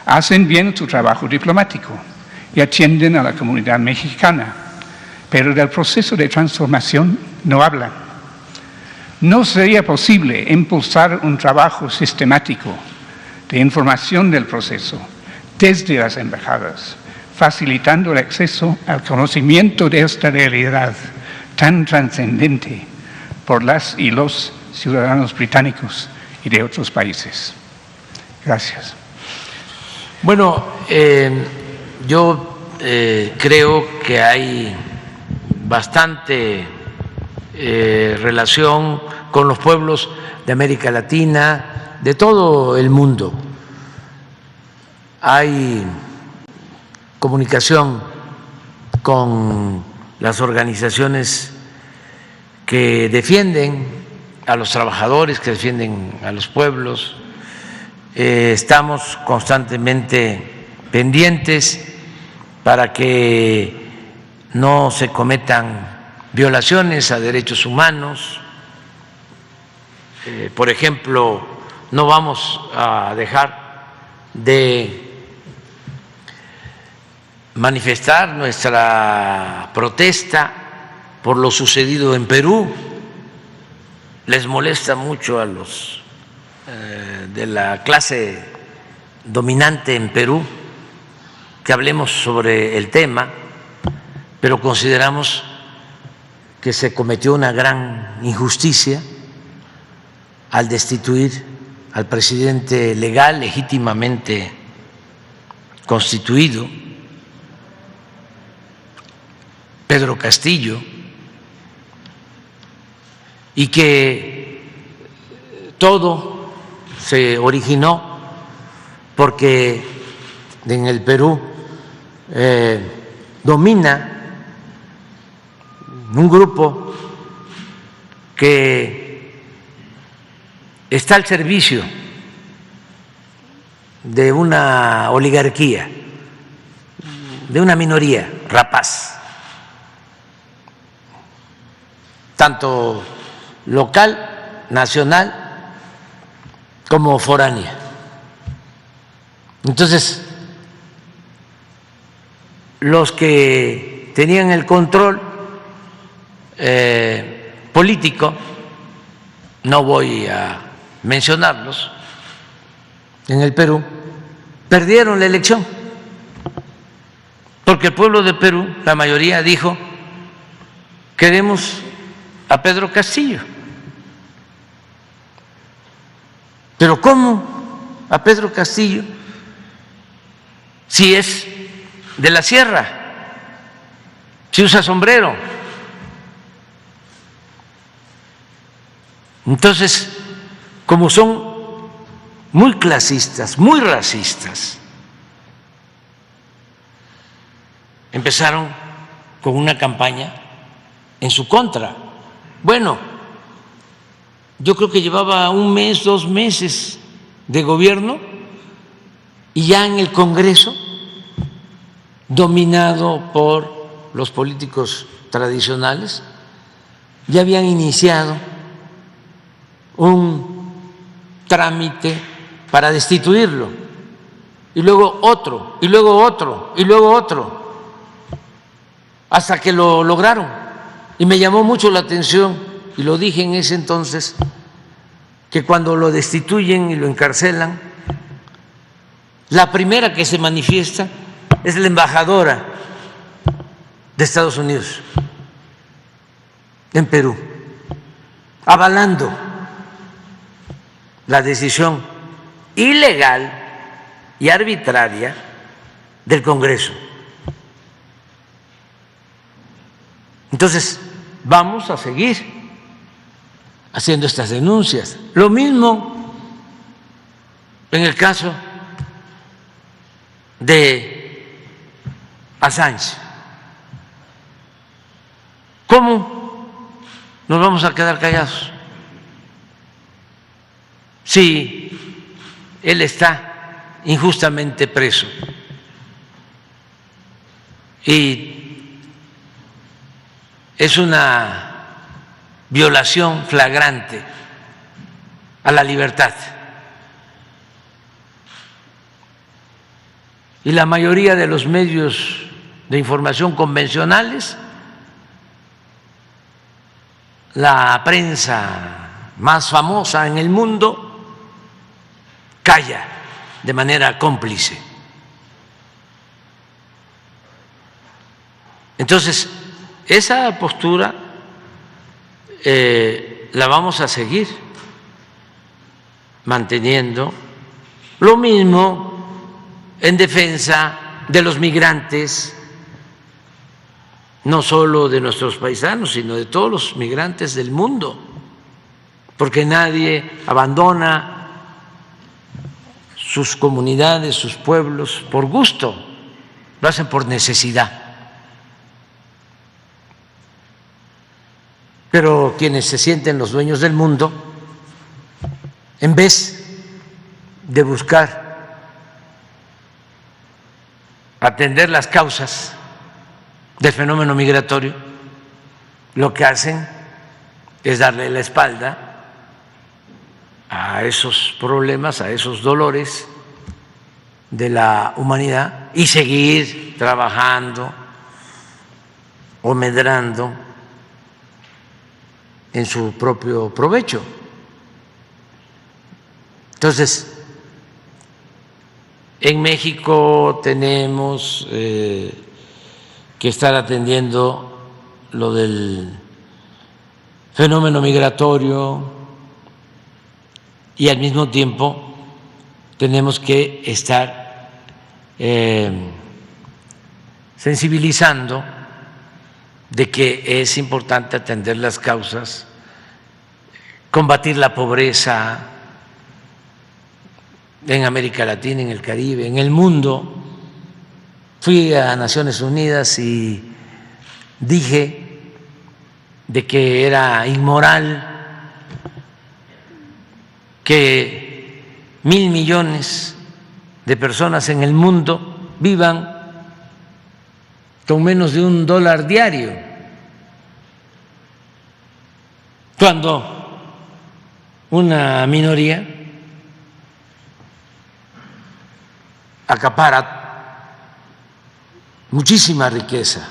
Hacen bien su trabajo diplomático y atienden a la comunidad mexicana, pero del proceso de transformación no hablan. ¿No sería posible impulsar un trabajo sistemático de información del proceso desde las embajadas, facilitando el acceso al conocimiento de esta realidad tan trascendente por las y los ciudadanos británicos y de otros países? Gracias. Bueno, yo creo que hay bastante relación con los pueblos de América Latina, de todo el mundo. Hay comunicación con las organizaciones que defienden a los trabajadores, que defienden a los pueblos. Estamos constantemente pendientes para que no se cometan violaciones a derechos humanos. Por ejemplo, no vamos a dejar de manifestar nuestra protesta por lo sucedido en Perú. Les molesta mucho a los de la clase dominante en Perú que hablemos sobre el tema, pero consideramos que se cometió una gran injusticia al destituir al presidente legal, legítimamente constituido, Pedro Castillo, y que todo se originó porque en el Perú domina un grupo que está al servicio de una oligarquía, de una minoría rapaz, tanto local, nacional, como foránea. Entonces, los que tenían el control político, no voy a mencionarlos, en el Perú, perdieron la elección, porque el pueblo de Perú, la mayoría dijo, queremos a Pedro Castillo. Pero ¿cómo a Pedro Castillo si es de la sierra, si usa sombrero? Entonces, como son muy clasistas, muy racistas, empezaron con una campaña en su contra. Bueno, yo creo que llevaba un mes, 2 meses de gobierno y ya en el Congreso, dominado por los políticos tradicionales, ya habían iniciado un trámite para destituirlo, y luego otro, y luego otro, y luego otro, hasta que lo lograron. Y me llamó mucho la atención, y lo dije en ese entonces, que cuando lo destituyen y lo encarcelan, La primera que se manifiesta es la embajadora de Estados Unidos en Perú, avalando la decisión ilegal y arbitraria del Congreso. Entonces, vamos a seguir haciendo estas denuncias. Lo mismo en el caso de Assange. ¿Cómo nos vamos a quedar callados si él está injustamente preso y es una violación flagrante a la libertad? Y la mayoría de los medios de información convencionales, la prensa más famosa en el mundo, calla de manera cómplice. Entonces, esa postura la vamos a seguir manteniendo. Lo mismo en defensa de los migrantes, no solo de nuestros paisanos, sino de todos los migrantes del mundo, porque nadie abandona sus comunidades, sus pueblos por gusto, lo hacen por necesidad. Pero quienes se sienten los dueños del mundo, en vez de buscar atender las causas del fenómeno migratorio, lo que hacen es darle la espalda a esos problemas, a esos dolores de la humanidad y seguir trabajando o medrando en su propio provecho. Entonces, en México tenemos que estar atendiendo lo del fenómeno migratorio y al mismo tiempo tenemos que estar sensibilizando de que es importante atender las causas, combatir la pobreza en América Latina, en el Caribe, en el mundo. Fui a Naciones Unidas y dije de que era inmoral que 1.000 millones de personas en el mundo vivan con menos de $1 diario, cuando una minoría acapara muchísima riqueza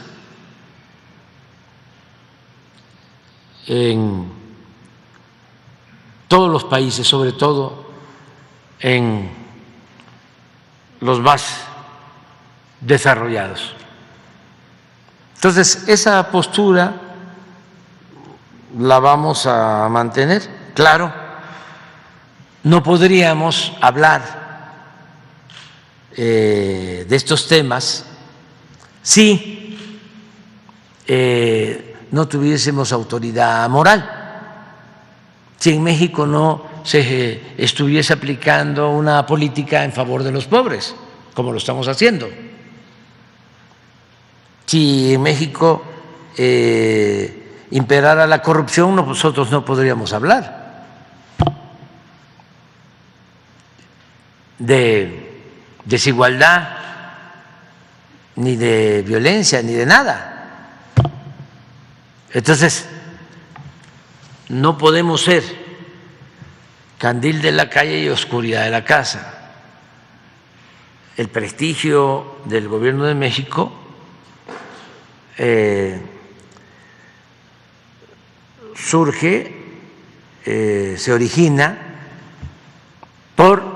en todos los países, sobre todo en los más desarrollados. Entonces, esa postura la vamos a mantener. Claro, no podríamos hablar de estos temas si no tuviésemos autoridad moral, si en México no se estuviese aplicando una política en favor de los pobres, como lo estamos haciendo. Si en México imperara la corrupción, nosotros no podríamos hablar de desigualdad, ni de violencia, ni de nada. Entonces, no podemos ser candil de la calle y oscuridad de la casa. El prestigio del gobierno de México surge, se origina por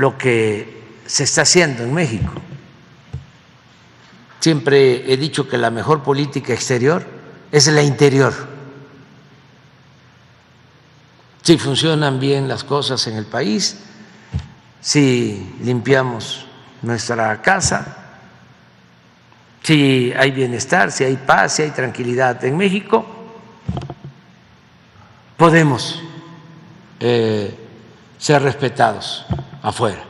lo que se está haciendo en México. Siempre he dicho que la mejor política exterior es la interior. Si funcionan bien las cosas en el país, si limpiamos nuestra casa, si hay bienestar, si hay paz, si hay tranquilidad en México, podemos ser respetados afuera.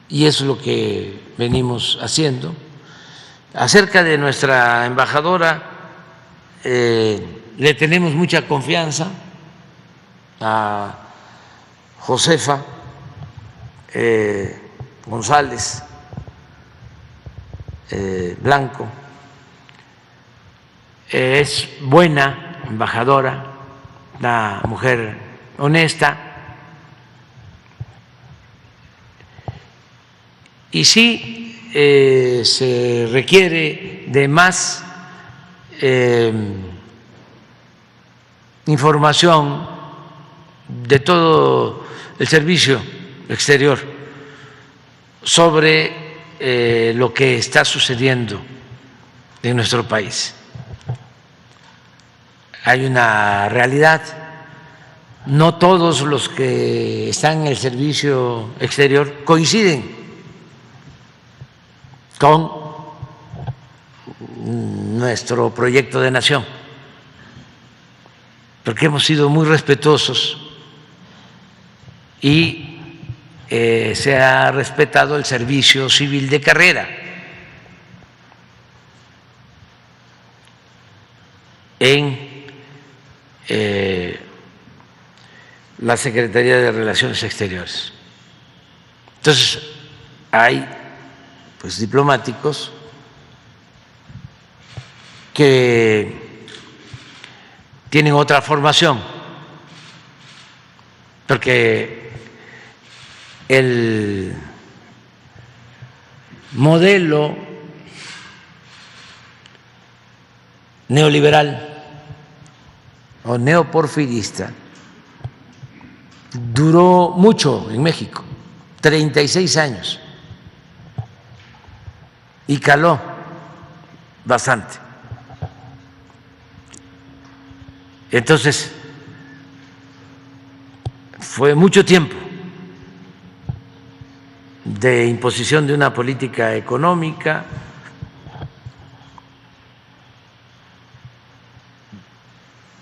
Y eso es lo que venimos haciendo. Acerca de nuestra embajadora, le tenemos mucha confianza a Josefa González Blanco. Es buena embajadora, una mujer honesta. Y sí se requiere de más información de todo el servicio exterior sobre lo que está sucediendo en nuestro país. Hay una realidad, no todos los que están en el servicio exterior coinciden con nuestro proyecto de nación, porque hemos sido muy respetuosos y se ha respetado el servicio civil de carrera. En la Secretaría de Relaciones Exteriores. Entonces, hay pues diplomáticos que tienen otra formación, porque el modelo neoliberal o neoporfirista duró mucho en México, 36 años, y caló bastante. Entonces, fue mucho tiempo de imposición de una política económica,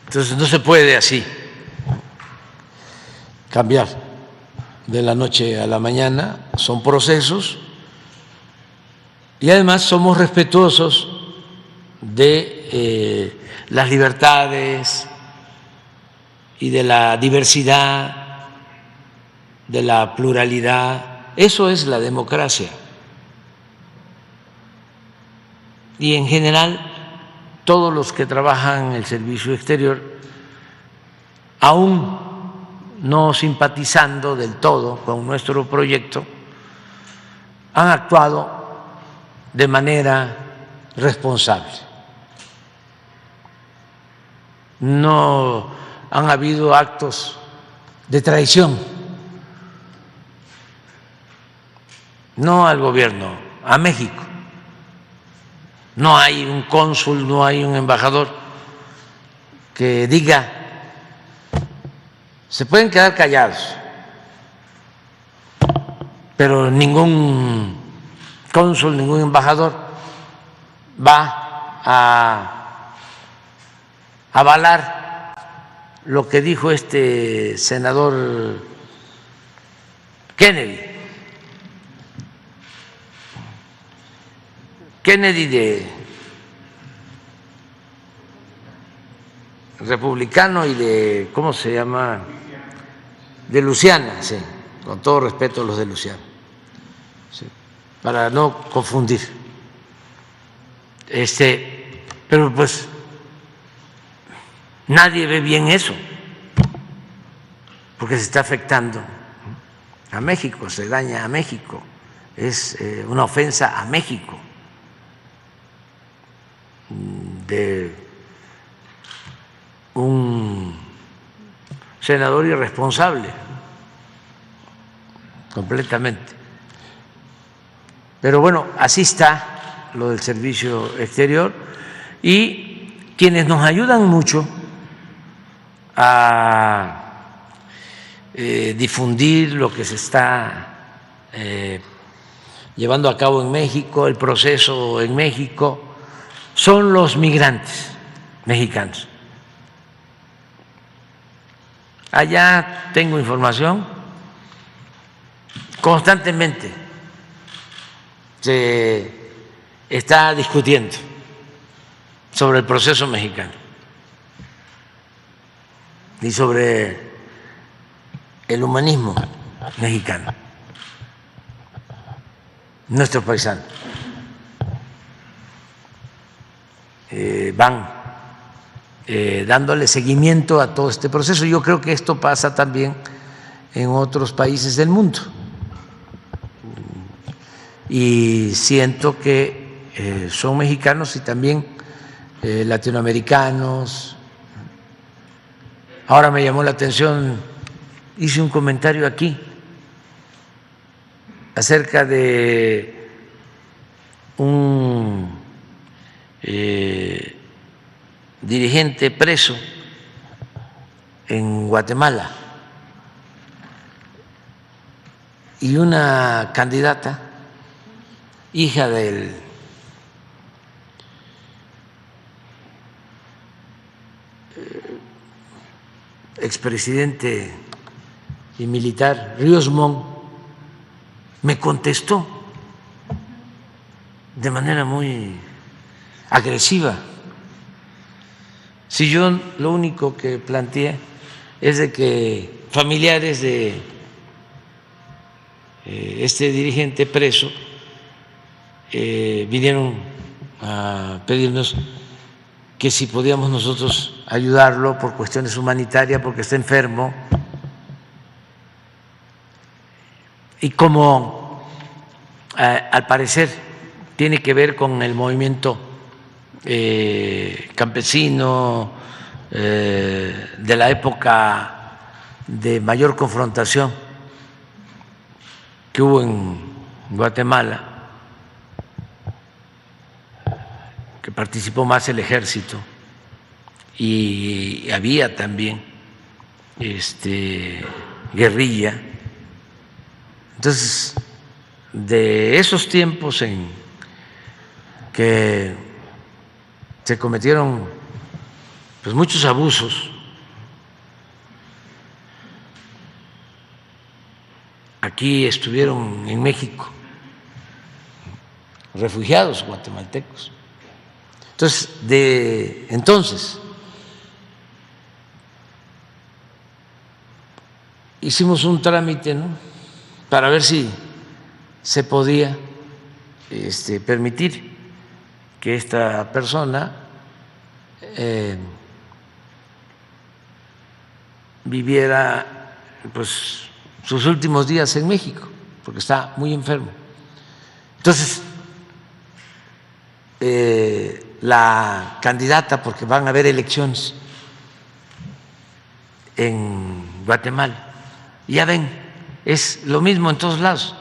entonces no se puede así cambiar de la noche a la mañana, son procesos. Y además somos respetuosos de las libertades y de la diversidad, de la pluralidad. Eso es la democracia. Y en general, todos los que trabajan en el servicio exterior, aún no simpatizando del todo con nuestro proyecto, han actuado de manera responsable. No han habido actos de traición, no al gobierno, a México. No hay un cónsul, no hay un embajador que diga, se pueden quedar callados, pero ningún cónsul, ningún embajador va a avalar lo que dijo este senador Kennedy de republicano y de, ¿cómo se llama? De Luciana, sí, con todo respeto a los de Luciana, sí, para no confundir. Pero pues nadie ve bien eso, porque se está afectando a México, se daña a México, es una ofensa a México de un senador irresponsable. completamente. Pero bueno, así está lo del servicio exterior y quienes nos ayudan mucho a difundir lo que se está llevando a cabo en México, el proceso en México, son los migrantes mexicanos. Allá tengo información, constantemente se está discutiendo sobre el proceso mexicano y sobre el humanismo mexicano, nuestros paisanos van dándole seguimiento a todo este proceso. Yo creo que esto pasa también en otros países del mundo y siento que son mexicanos y también latinoamericanos. Ahora me llamó la atención, hice un comentario aquí acerca de un dirigente preso en Guatemala y una candidata, hija del expresidente y militar Ríos Montt, me contestó de manera muy agresiva. Si yo lo único que planteé es de que familiares de este dirigente preso vinieron a pedirnos que si podíamos nosotros ayudarlo por cuestiones humanitarias, porque está enfermo. Y como al parecer tiene que ver con el movimiento campesino de la época de mayor confrontación que hubo en Guatemala, que participó más el ejército y había también guerrilla. Entonces, de esos tiempos en que se cometieron pues muchos abusos, aquí estuvieron en México refugiados guatemaltecos. Entonces, de entonces hicimos un trámite, ¿no?, para ver si se podía permitir que esta persona viviera pues sus últimos días en México, porque está muy enfermo. Entonces, la candidata, porque van a haber elecciones en Guatemala, ya ven, es lo mismo en todos lados.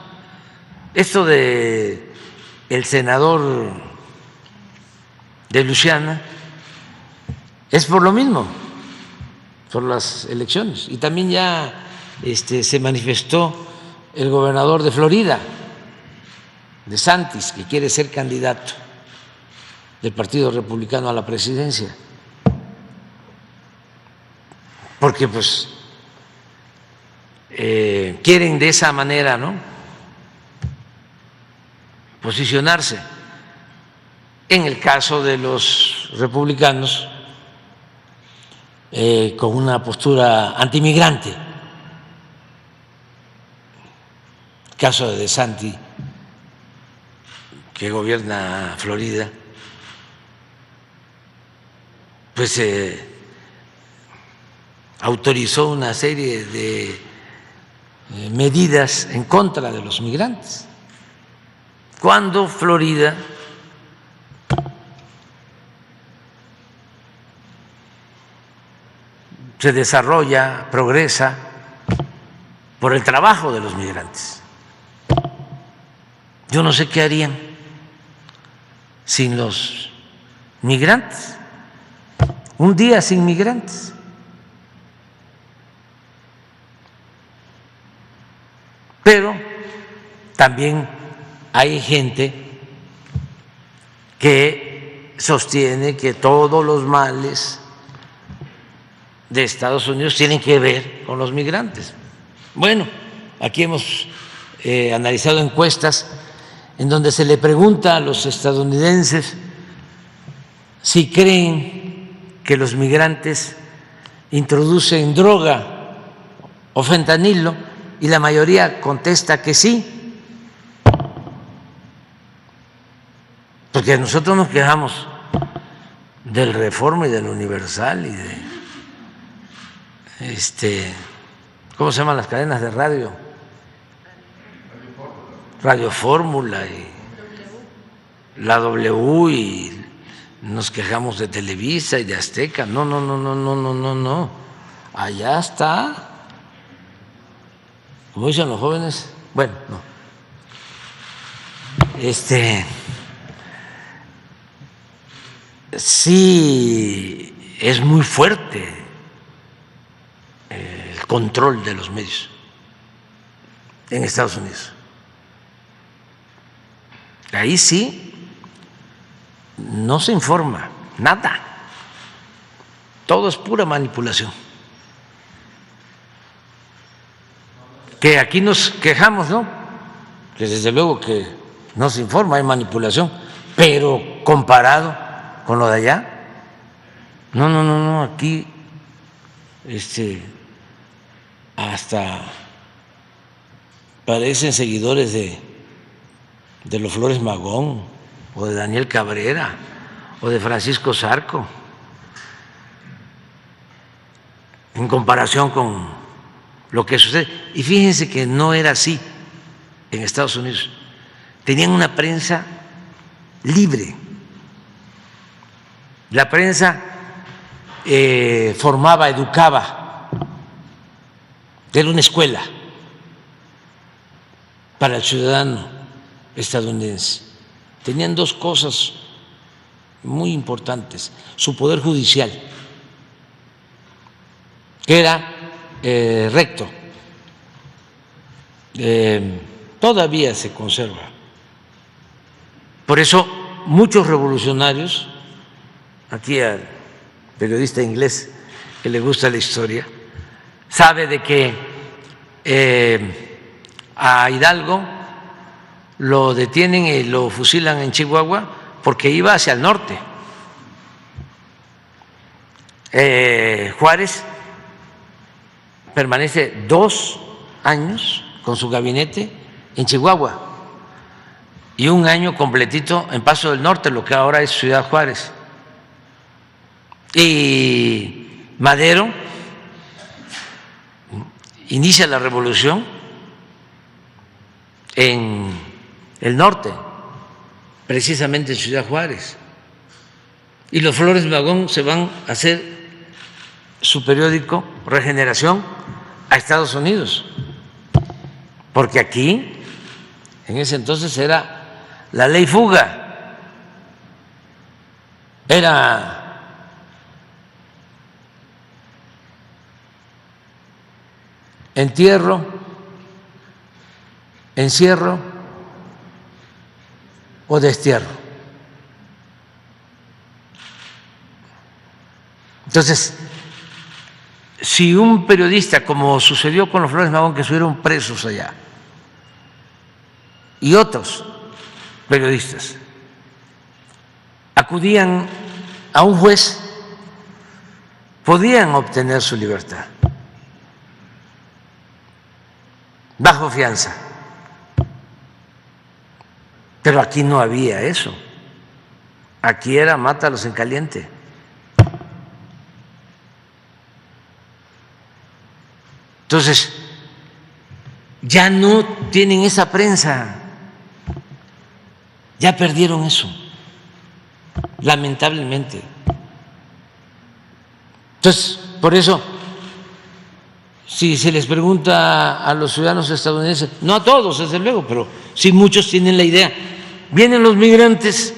Esto de el senador de Luisiana es por lo mismo, por las elecciones. Y también ya se manifestó el gobernador de Florida, DeSantis, que quiere ser candidato del Partido Republicano a la presidencia, porque pues quieren de esa manera, ¿no?, posicionarse. En el caso de los republicanos, con una postura antimigrante. El caso de DeSantis, que gobierna Florida, pues autorizó una serie de medidas en contra de los migrantes, cuando Florida se desarrolla, progresa por el trabajo de los migrantes. Yo no sé qué harían sin los migrantes, un día sin migrantes. Pero también hay gente que sostiene que todos los males de Estados Unidos tienen que ver con los migrantes. Bueno, aquí hemos analizado encuestas en donde se le pregunta a los estadounidenses si creen que los migrantes introducen droga o fentanilo, y la mayoría contesta que sí, porque nosotros nos quejamos del Reforma y del Universal y de ¿cómo se llaman las cadenas de radio? Radio Fórmula y la W, y nos quejamos de Televisa y de Azteca. No, no, no, no, no, no, no, no. Allá está, como dicen los jóvenes, bueno, no. Sí es muy fuerte el control de los medios en Estados Unidos. Ahí sí no se informa nada, todo es pura manipulación. Que aquí nos quejamos, ¿no? Que desde luego que no se informa, hay manipulación, pero comparado con lo de allá, no, no, no, no, aquí hasta parecen seguidores de los Flores Magón, o de Daniel Cabrera, o de Francisco Zarco, en comparación con lo que sucede. Y fíjense que no era así en Estados Unidos. Tenían una prensa libre. La prensa formaba, educaba. Era una escuela para el ciudadano estadounidense. Tenían dos cosas muy importantes: su poder judicial, que era recto, todavía se conserva. Por eso muchos revolucionarios, aquí al periodista inglés que le gusta la historia, sabe de que a Hidalgo lo detienen y lo fusilan en Chihuahua porque iba hacia el norte. Juárez permanece 2 años con su gabinete en Chihuahua y 1 año completito en Paso del Norte, lo que ahora es Ciudad Juárez. Y Madero inicia la revolución en el norte, precisamente en Ciudad Juárez, y los Flores Magón se van a hacer su periódico Regeneración a Estados Unidos, porque aquí en ese entonces era la ley fuga, era entierro, encierro o destierro. Entonces, si un periodista, como sucedió con los Flores Magón, que estuvieron presos allá, y otros periodistas acudían a un juez, podían obtener su libertad bajo fianza. Pero aquí no había eso. Aquí era mátalos en caliente. Entonces, ya no tienen esa prensa, ya perdieron eso, lamentablemente. Entonces, por eso, si se les pregunta a los ciudadanos estadounidenses, no a todos, desde luego, pero sí, muchos tienen la idea. Vienen los migrantes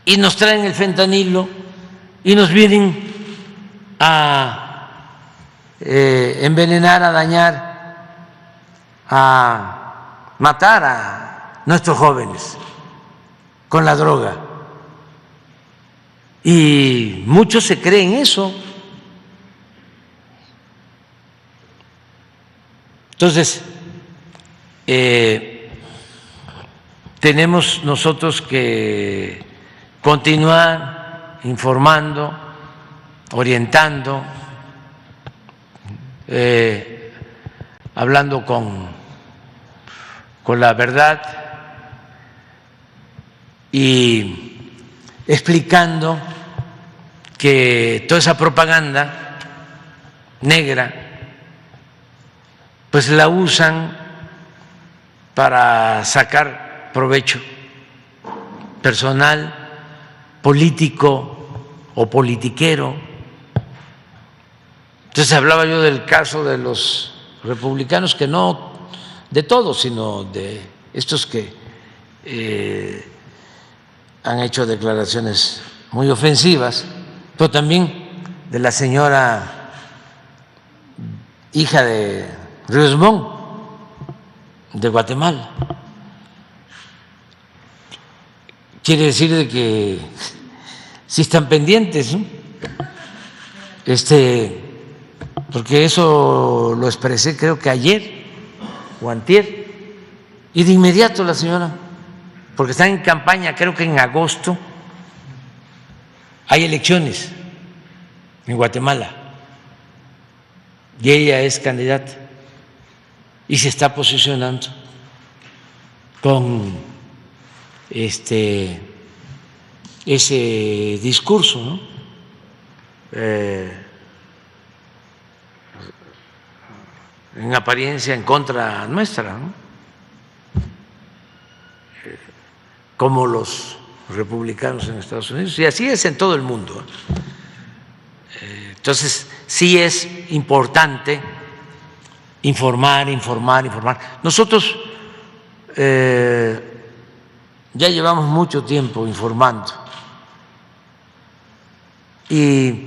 y nos traen el fentanilo y nos vienen a envenenar, a dañar, a matar a nuestros jóvenes con la droga. Y muchos se creen eso. Entonces, tenemos nosotros que continuar informando, orientando, hablando con la verdad y explicando que toda esa propaganda negra pues la usan para sacar provecho personal, político o politiquero. Entonces hablaba yo del caso de los republicanos, que no de todos, sino de estos que han hecho declaraciones muy ofensivas, pero también de la señora hija de Ríos Montt, de Guatemala. Quiere decir de que sí están pendientes, ¿no? Porque eso lo expresé creo que ayer o antier, y de inmediato la señora, porque está en campaña, creo que en agosto hay elecciones en Guatemala y ella es candidata y se está posicionando con ese discurso, ¿no? En apariencia en contra nuestra, ¿no? Como los republicanos en Estados Unidos, y así es en todo el mundo. Entonces, sí es importante informar. Nosotros ya llevamos mucho tiempo informando y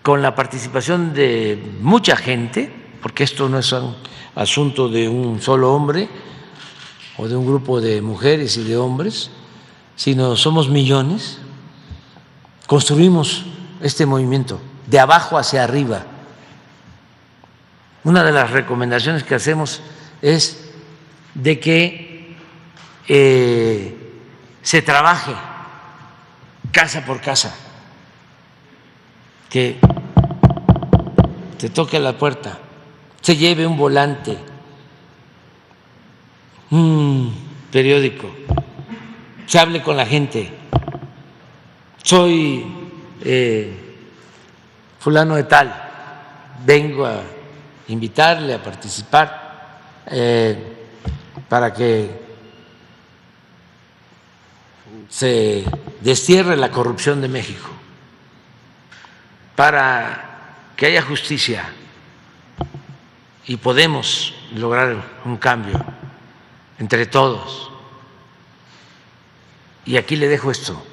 con la participación de mucha gente, porque esto no es un asunto de un solo hombre o de un grupo de mujeres y de hombres, sino somos millones, construimos este movimiento de abajo hacia arriba. Una de las recomendaciones que hacemos es de que se trabaje casa por casa, que se toque la puerta, se lleve un volante, un periódico, se hable con la gente. Soy fulano de tal, vengo a invitarle a participar para que se destierre la corrupción de México, para que haya justicia y podemos lograr un cambio entre todos. Y aquí le dejo esto.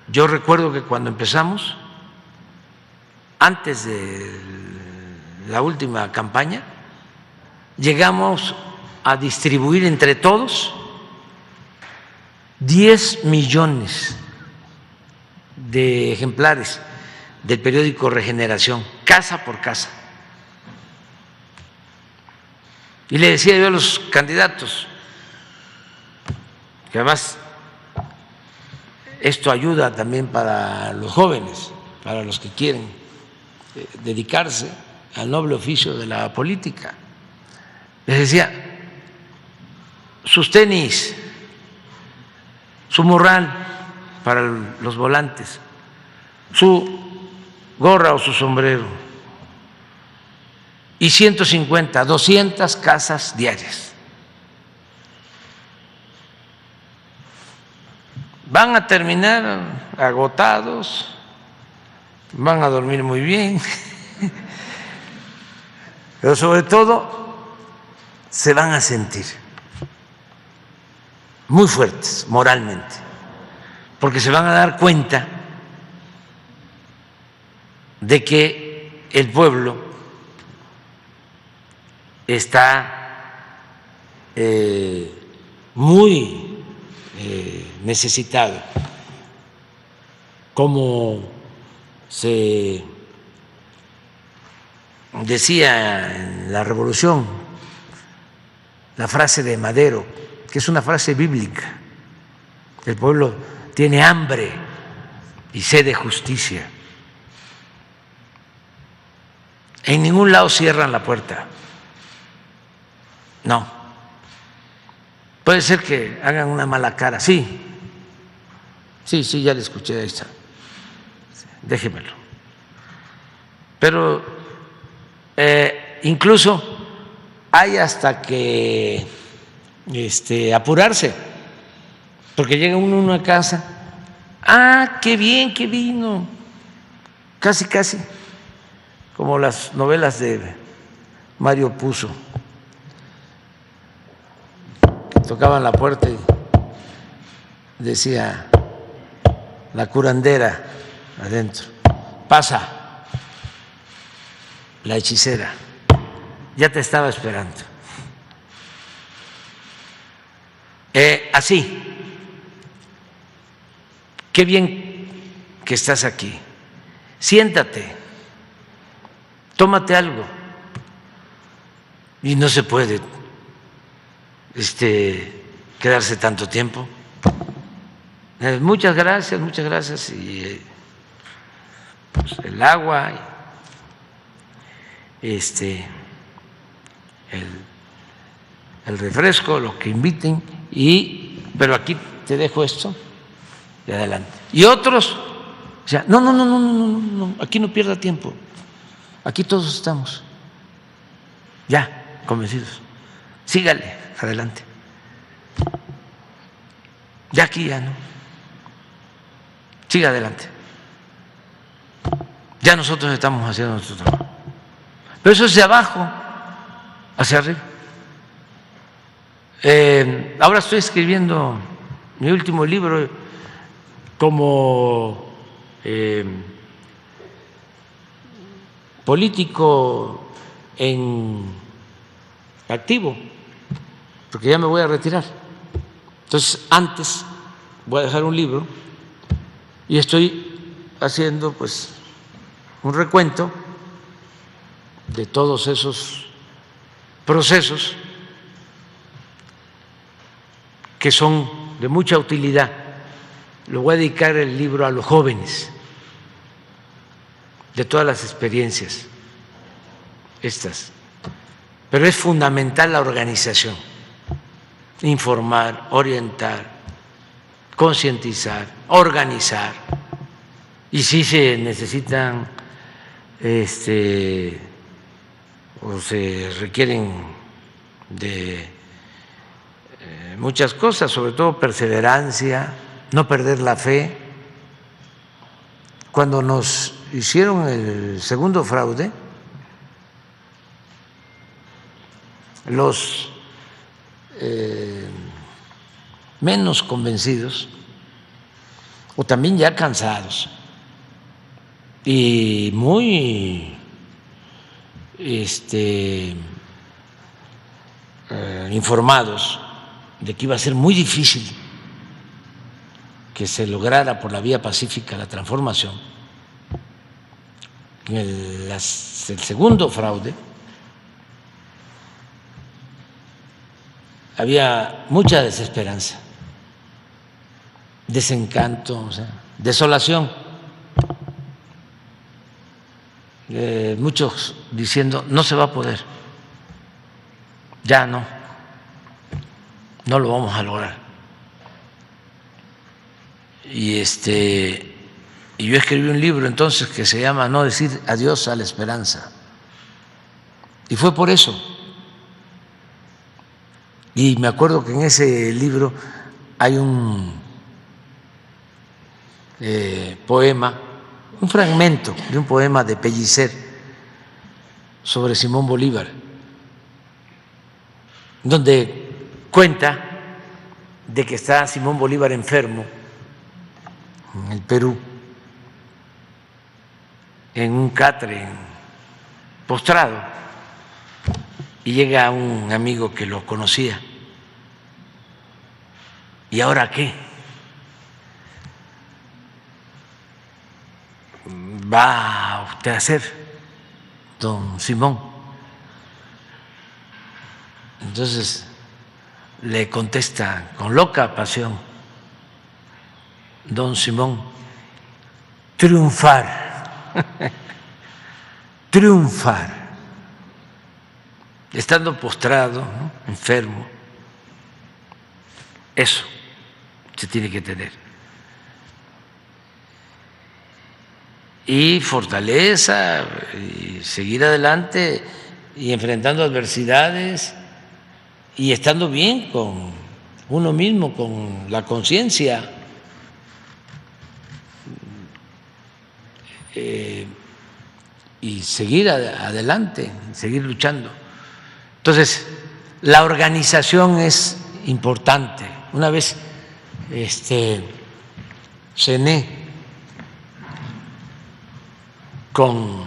Yo recuerdo que cuando empezamos, antes de la última campaña, llegamos a distribuir entre todos 10 millones de ejemplares del periódico Regeneración, casa por casa. Y le decía yo a los candidatos, que además esto ayuda también para los jóvenes, para los que quieren dedicarse al noble oficio de la política. Les decía, sus tenis, su morral para los volantes, su gorra o su sombrero, y 150, 200 casas diarias. Van a terminar agotados, van a dormir muy bien, pero sobre todo se van a sentir muy fuertes moralmente, porque se van a dar cuenta de que el pueblo está muy necesitado, como se decía en la Revolución, la frase de Madero, que es una frase bíblica: el pueblo tiene hambre y sed de justicia. En ningún lado cierran la puerta. No. Puede ser que hagan una mala cara. Sí, ya le escuché, ahí está. Déjemelo. Pero incluso hay hasta que apurarse, porque llega uno a una casa, qué bien que vino, casi como las novelas de Mario Puzo, que tocaban la puerta y decía la curandera adentro: pasa, la hechicera ya te estaba esperando. Así, qué bien que estás aquí, siéntate, tómate algo. Y no se puede quedarse tanto tiempo. Muchas gracias, y pues, el agua, el refresco, lo que inviten, pero aquí te dejo esto y adelante. Y otros, o sea, no, aquí no pierda tiempo, aquí todos estamos ya convencidos, sígale, adelante. Ya aquí ya no, siga adelante. Ya nosotros estamos haciendo nuestro trabajo. Pero eso es de abajo hacia arriba. Ahora estoy escribiendo mi último libro como político en activo, porque ya me voy a retirar. Entonces, antes voy a dejar un libro y estoy haciendo pues un recuento de todos esos procesos que son de mucha utilidad. Lo voy a dedicar el libro a los jóvenes, de todas las experiencias estas. Pero es fundamental la organización, informar, orientar, concientizar, organizar. Y sí se necesitan o se requieren de muchas cosas, sobre todo perseverancia, no perder la fe. Cuando nos hicieron el segundo fraude, los menos convencidos, o también ya cansados y muy informados de que iba a ser muy difícil que se lograra por la vía pacífica la transformación, en el segundo fraude había mucha desesperanza, desencanto, o sea, desolación. Muchos diciendo: no se va a poder, ya no lo vamos a lograr. Y yo escribí un libro entonces que se llama No decir adiós a la esperanza. Y fue por eso. Y me acuerdo que en ese libro hay un poema, un fragmento de un poema de Pellicer, sobre Simón Bolívar, donde cuenta de que está Simón Bolívar enfermo en el Perú, en un catre, postrado, y llega un amigo que lo conocía. ¿Y ahora qué? ¿Va usted a hacer, don Simón? Entonces le contesta con loca pasión don Simón: triunfar, triunfar, estando postrado, ¿no?, enfermo. Eso se tiene que tener. Y fortaleza, y seguir adelante, y enfrentando adversidades, y estando bien con uno mismo, con la conciencia. Y seguir adelante, seguir luchando. Entonces, la organización es importante. Una vez cené con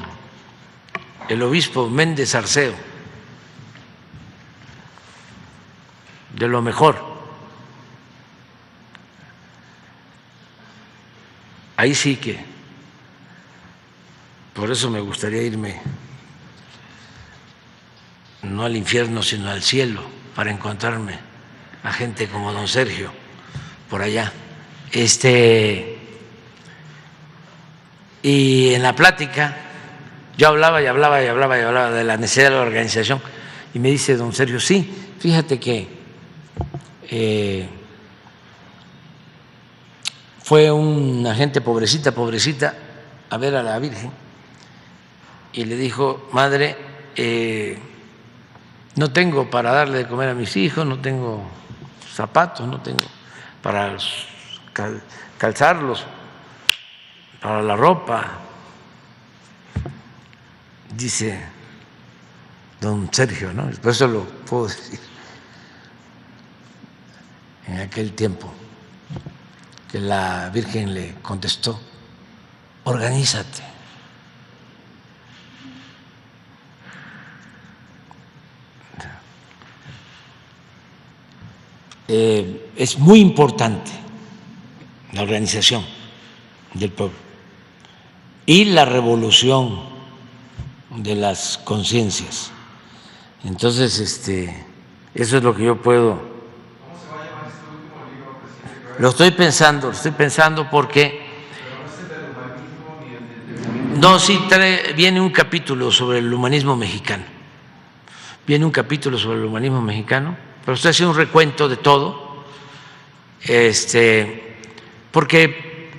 el obispo Méndez Arceo, de lo mejor. Ahí sí que, por eso me gustaría irme no al infierno sino al cielo, para encontrarme a gente como don Sergio por allá. Y en la plática yo hablaba y hablaba y hablaba y hablaba de la necesidad de la organización, y me dice don Sergio: sí, fíjate que fue una gente pobrecita a ver a la Virgen, y le dijo: madre, no tengo para darle de comer a mis hijos, no tengo zapatos, no tengo para calzarlos, para la ropa. Dice don Sergio, ¿no? Por eso lo puedo decir. En aquel tiempo que la Virgen le contestó: organízate. Es muy importante la organización del pueblo y la revolución de las conciencias. Entonces, eso es lo que yo puedo. ¿Cómo se va a llamar este último libro, presidente? Lo estoy pensando porque. Pero no es el del humanismo ni el del. No, sí, viene un capítulo sobre el humanismo mexicano. Viene un capítulo sobre el humanismo mexicano, pero estoy haciendo un recuento de todo, porque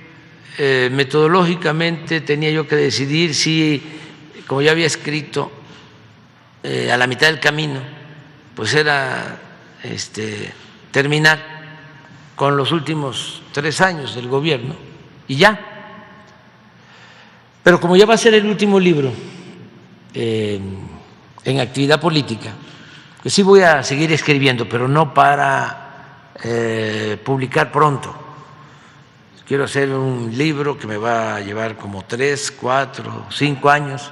metodológicamente tenía yo que decidir si, como ya había escrito, a la mitad del camino, pues era terminar con los últimos 3 años del gobierno y ya. Pero como ya va a ser el último libro en actividad política, que sí voy a seguir escribiendo, pero no para publicar pronto. Quiero hacer un libro que me va a llevar como 3, 4, 5 años.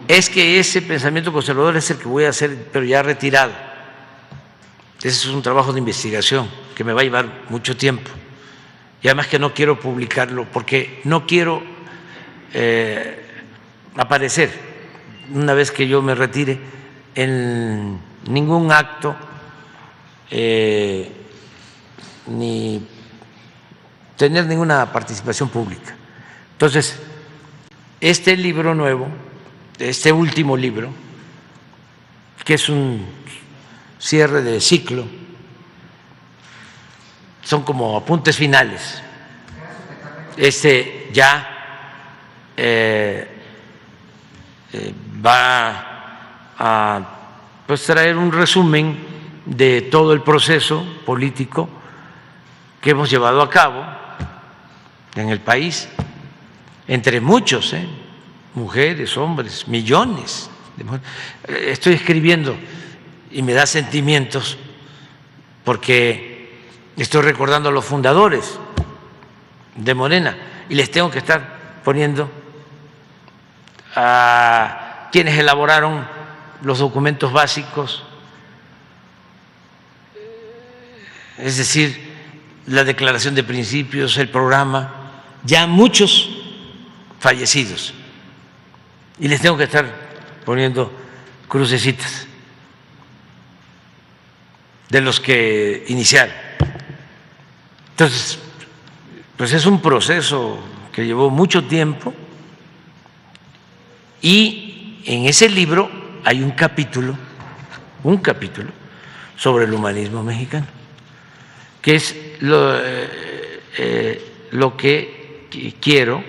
Es que ese pensamiento conservador es el que voy a hacer, pero ya retirado. Ese es un trabajo de investigación que me va a llevar mucho tiempo. Y además que no quiero publicarlo porque no quiero aparecer, una vez que yo me retire, en ningún acto ni tener ninguna participación pública. Entonces, este libro nuevo, este último libro, que es un cierre de ciclo, son como apuntes finales. Ya va a traer un resumen de todo el proceso político que hemos llevado a cabo en el país, entre muchos, mujeres, hombres, millones de mujeres. Estoy escribiendo y me da sentimientos porque estoy recordando a los fundadores de Morena y les tengo que estar poniendo a quienes elaboraron los documentos básicos, es decir, la declaración de principios, el programa, ya muchos fallecidos, y les tengo que estar poniendo crucecitas de los que iniciaron. Entonces, pues es un proceso que llevó mucho tiempo y en ese libro hay un capítulo sobre el humanismo mexicano, que es lo que quiero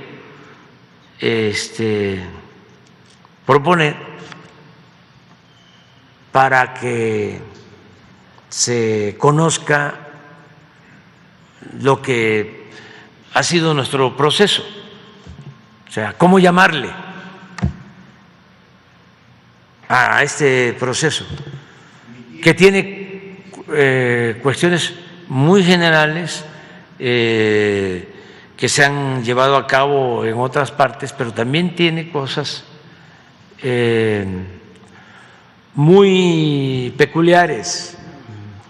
proponer para que se conozca lo que ha sido nuestro proceso, o sea, cómo llamarle a este proceso, que tiene cuestiones muy generales que se han llevado a cabo en otras partes, pero también tiene cosas muy peculiares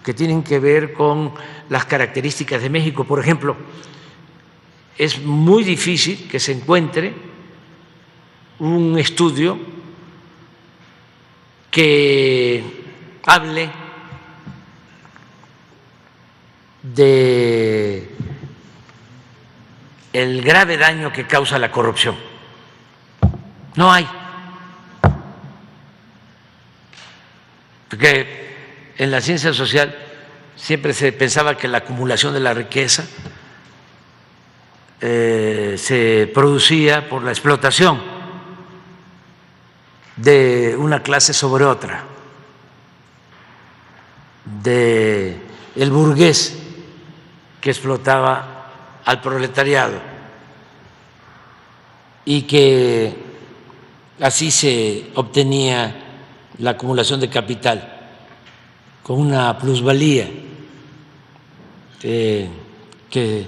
que tienen que ver con las características de México. Por ejemplo, es muy difícil que se encuentre un estudio que hable de el grave daño que causa la corrupción. No hay. Porque en la ciencia social siempre se pensaba que la acumulación de la riqueza se producía por la explotación de una clase sobre otra, de el burgués que explotaba al proletariado y que así se obtenía la acumulación de capital con una plusvalía que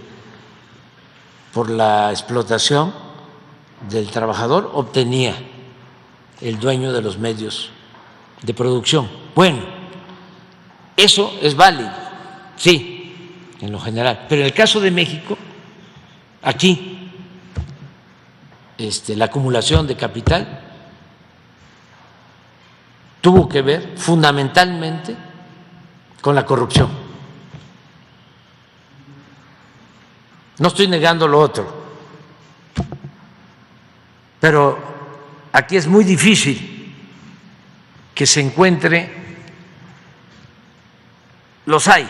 por la explotación del trabajador obtenía el dueño de los medios de producción. Bueno, eso es válido, sí, en lo general, pero en el caso de México, aquí, la acumulación de capital tuvo que ver fundamentalmente con la corrupción. No estoy negando lo otro, pero aquí es muy difícil que se encuentre, los hay,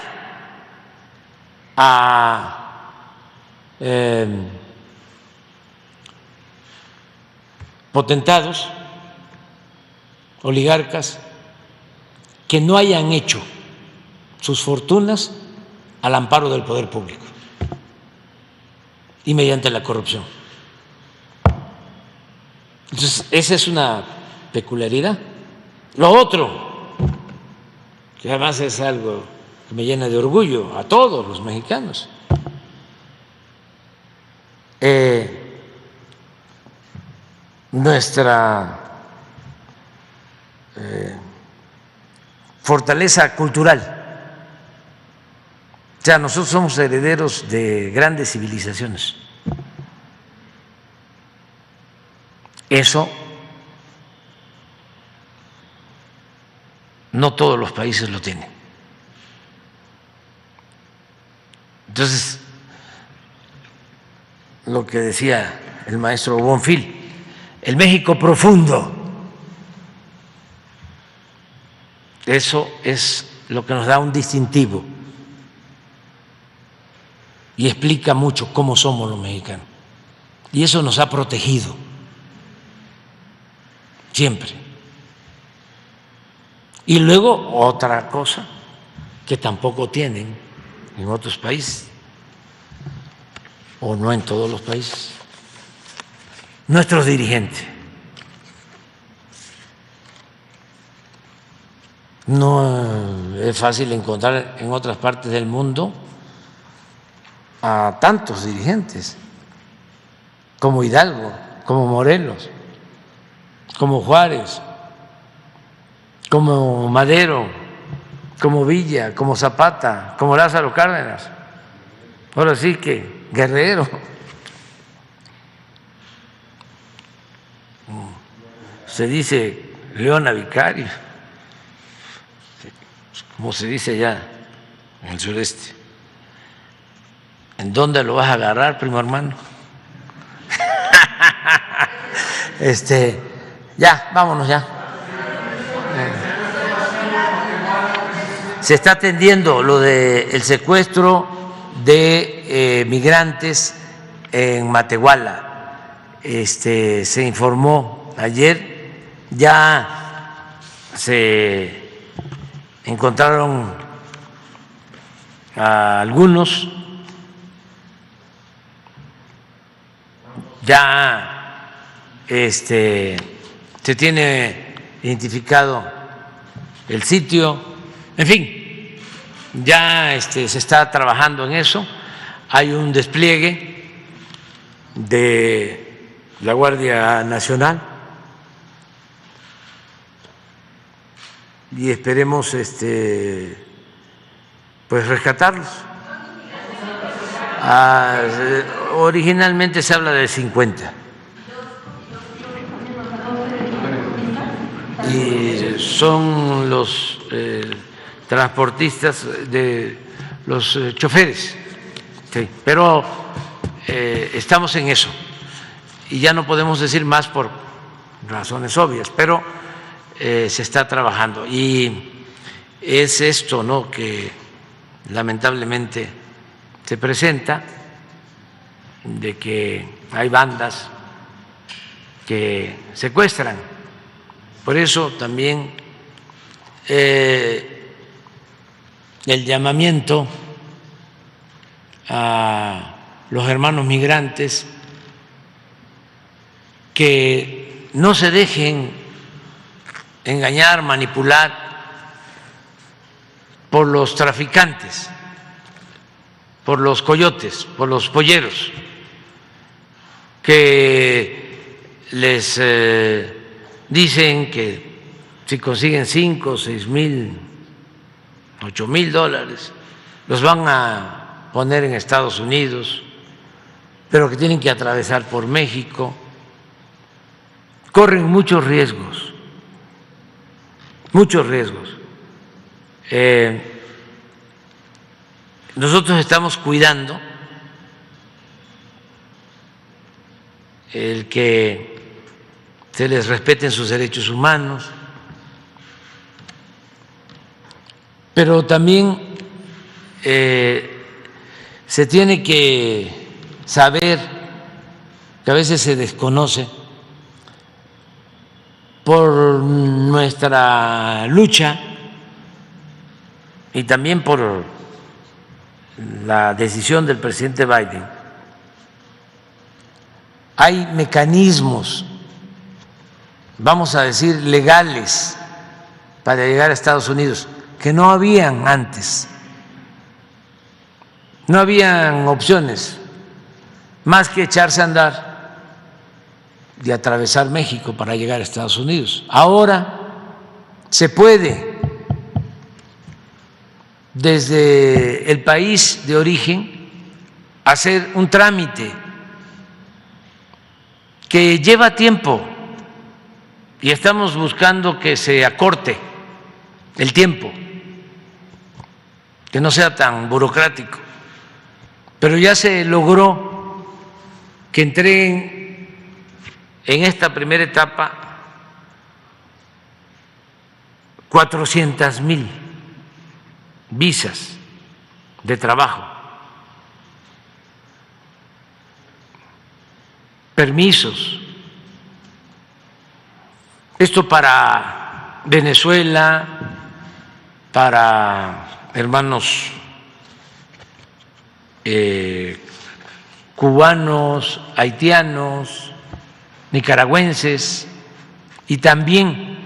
a potentados, oligarcas, que no hayan hecho sus fortunas al amparo del poder público y mediante la corrupción. Entonces, esa es una peculiaridad. Lo otro, que además es algo que me llena de orgullo a todos los mexicanos, nuestra fortaleza cultural. O sea, nosotros somos herederos de grandes civilizaciones. Eso no todos los países lo tienen. Entonces, lo que decía el maestro Bonfil, el México profundo, eso es lo que nos da un distintivo y explica mucho cómo somos los mexicanos. Y eso nos ha protegido siempre. Y luego otra cosa que tampoco tienen en otros países, o no en todos los países, nuestros dirigentes. No es fácil encontrar en otras partes del mundo a tantos dirigentes como Hidalgo, como Morelos, como Juárez, como Madero, como Villa, como Zapata, como Lázaro Cárdenas. Ahora sí que Guerrero. Se dice Leona Vicario, como se dice allá en el sureste. ¿En dónde lo vas a agarrar, primo hermano? Ya, vámonos ya. Se está atendiendo lo del secuestro de migrantes en Matehuala. Se informó ayer, ya se encontraron a algunos, ya se tiene identificado el sitio, en fin, ya se está trabajando en eso. Hay un despliegue de la Guardia Nacional y esperemos pues rescatarlos. Originalmente se habla de 50 y son los transportistas de los choferes, sí, pero estamos en eso y ya no podemos decir más por razones obvias, pero se está trabajando y es esto, ¿no?, que lamentablemente se presenta, de que hay bandas que secuestran. Por eso también el llamamiento a los hermanos migrantes que no se dejen engañar, manipular por los traficantes, por los coyotes, por los polleros, que les dicen que si consiguen 5, 6 mil, 8 mil dólares, los van a poner en Estados Unidos, pero que tienen que atravesar por México. Corren muchos riesgos, muchos riesgos. Nosotros estamos cuidando el que se les respeten sus derechos humanos, pero también se tiene que saber que a veces se desconoce por nuestra lucha y también por la decisión del presidente Biden. Hay mecanismos, vamos a decir, legales para llegar a Estados Unidos que no habían antes. No habían opciones más que echarse a andar y atravesar México para llegar a Estados Unidos. Ahora se puede, desde el país de origen, hacer un trámite que lleva tiempo y estamos buscando que se acorte el tiempo, que no sea tan burocrático, pero ya se logró que entreguen en esta primera etapa 400,000 visas de trabajo, permisos. Esto para Venezuela, para hermanos cubanos, haitianos, nicaragüenses y también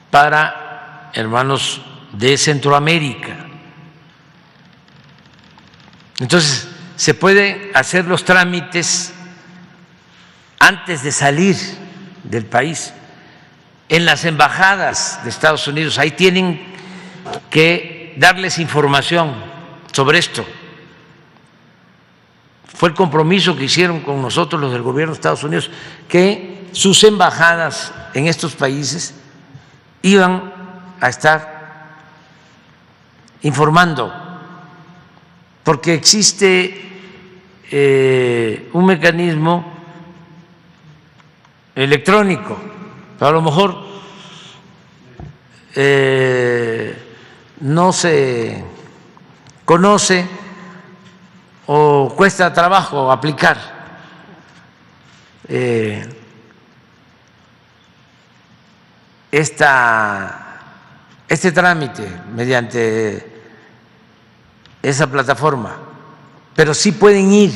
para hermanos de Centroamérica. Entonces, se pueden hacer los trámites antes de salir del país en las embajadas de Estados Unidos. Ahí tienen que darles información sobre esto. Fue el compromiso que hicieron con nosotros los del gobierno de Estados Unidos, que sus embajadas en estos países iban a estar informando, porque existe un mecanismo electrónico, pero a lo mejor no se conoce o cuesta trabajo aplicar este trámite mediante esa plataforma, pero sí pueden ir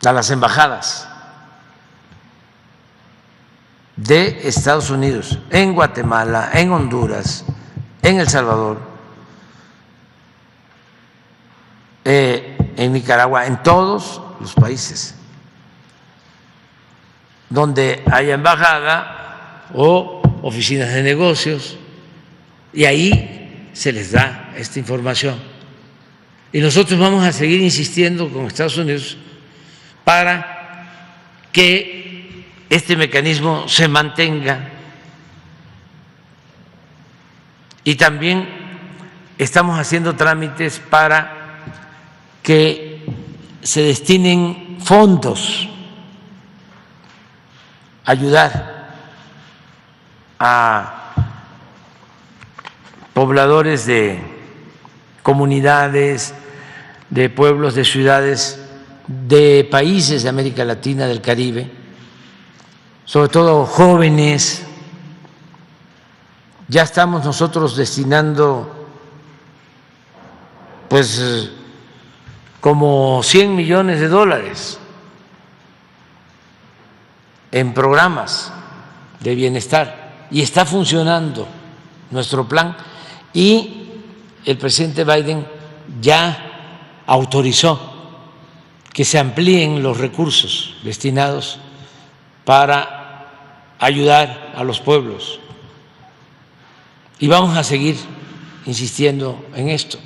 a las embajadas de Estados Unidos en Guatemala, en Honduras, en El Salvador, en Nicaragua, en todos los países donde haya embajada o oficinas de negocios, y ahí se les da esta información. Y nosotros vamos a seguir insistiendo con Estados Unidos para que este mecanismo se mantenga, y también estamos haciendo trámites para que se destinen fondos a ayudar a pobladores de comunidades, de pueblos, de ciudades, de países de América Latina, del Caribe, sobre todo jóvenes. Ya estamos nosotros destinando pues como 100 millones de dólares en programas de bienestar, y está funcionando nuestro plan, y el presidente Biden ya autorizó que se amplíen los recursos destinados para ayudar a los pueblos, y vamos a seguir insistiendo en esto.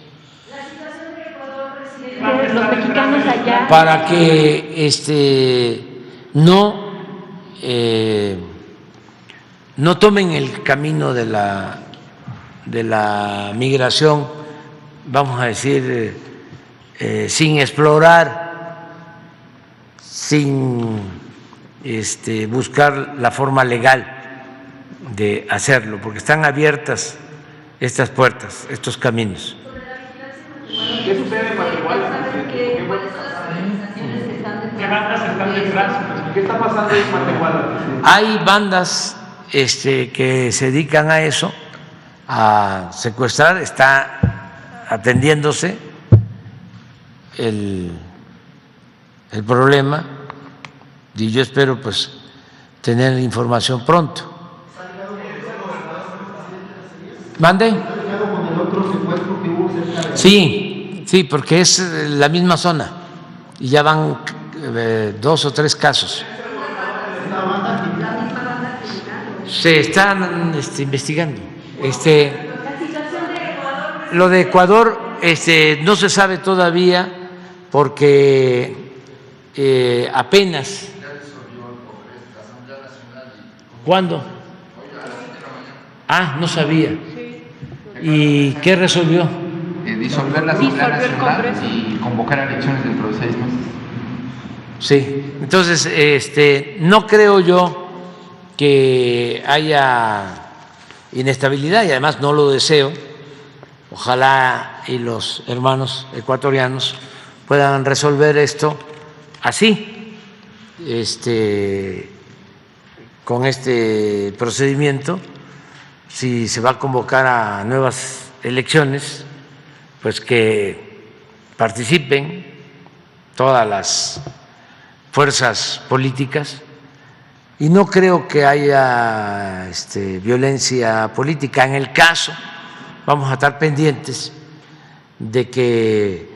Los mexicanos allá. Para que no tomen el camino de la migración, vamos a decir, sin explorar, sin buscar la forma legal de hacerlo, porque están abiertas estas puertas, estos caminos. ¿Qué sucede en Matehuala? ¿Qué bandas están detrás? ¿Qué está pasando en Matehuala? Hay bandas que se dedican a eso, a secuestrar. Está atendiéndose el problema, y yo espero pues tener información pronto. ¿Mande? Sí, porque es la misma zona y ya van 2 o 3 casos. Se están investigando. Lo de Ecuador no se sabe todavía, porque apenas. ¿Cuándo? No sabía. ¿Y qué resolvió? Disolver la Asamblea Nacional y convocar a elecciones dentro de 6 meses. Sí, entonces no creo yo que haya inestabilidad, y además no lo deseo. Ojalá y los hermanos ecuatorianos puedan resolver esto así, con este procedimiento. Si se va a convocar a nuevas elecciones, pues que participen todas las fuerzas políticas y no creo que haya violencia política. En el caso, vamos a estar pendientes de que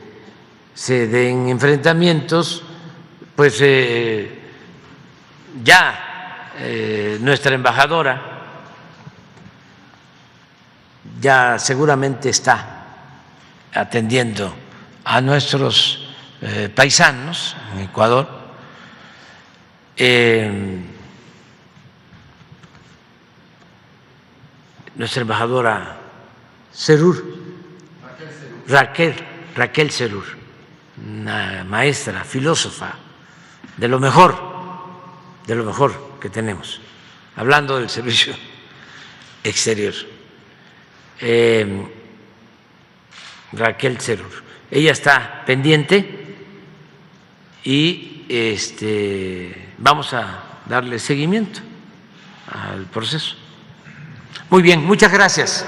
se den enfrentamientos, pues ya nuestra embajadora ya seguramente está atendiendo a nuestros paisanos en Ecuador. Nuestra embajadora Raquel Serur, una maestra, filósofa, de lo mejor que tenemos, hablando del servicio exterior. Raquel Serur, ella está pendiente y vamos a darle seguimiento al proceso. Muy bien, muchas gracias.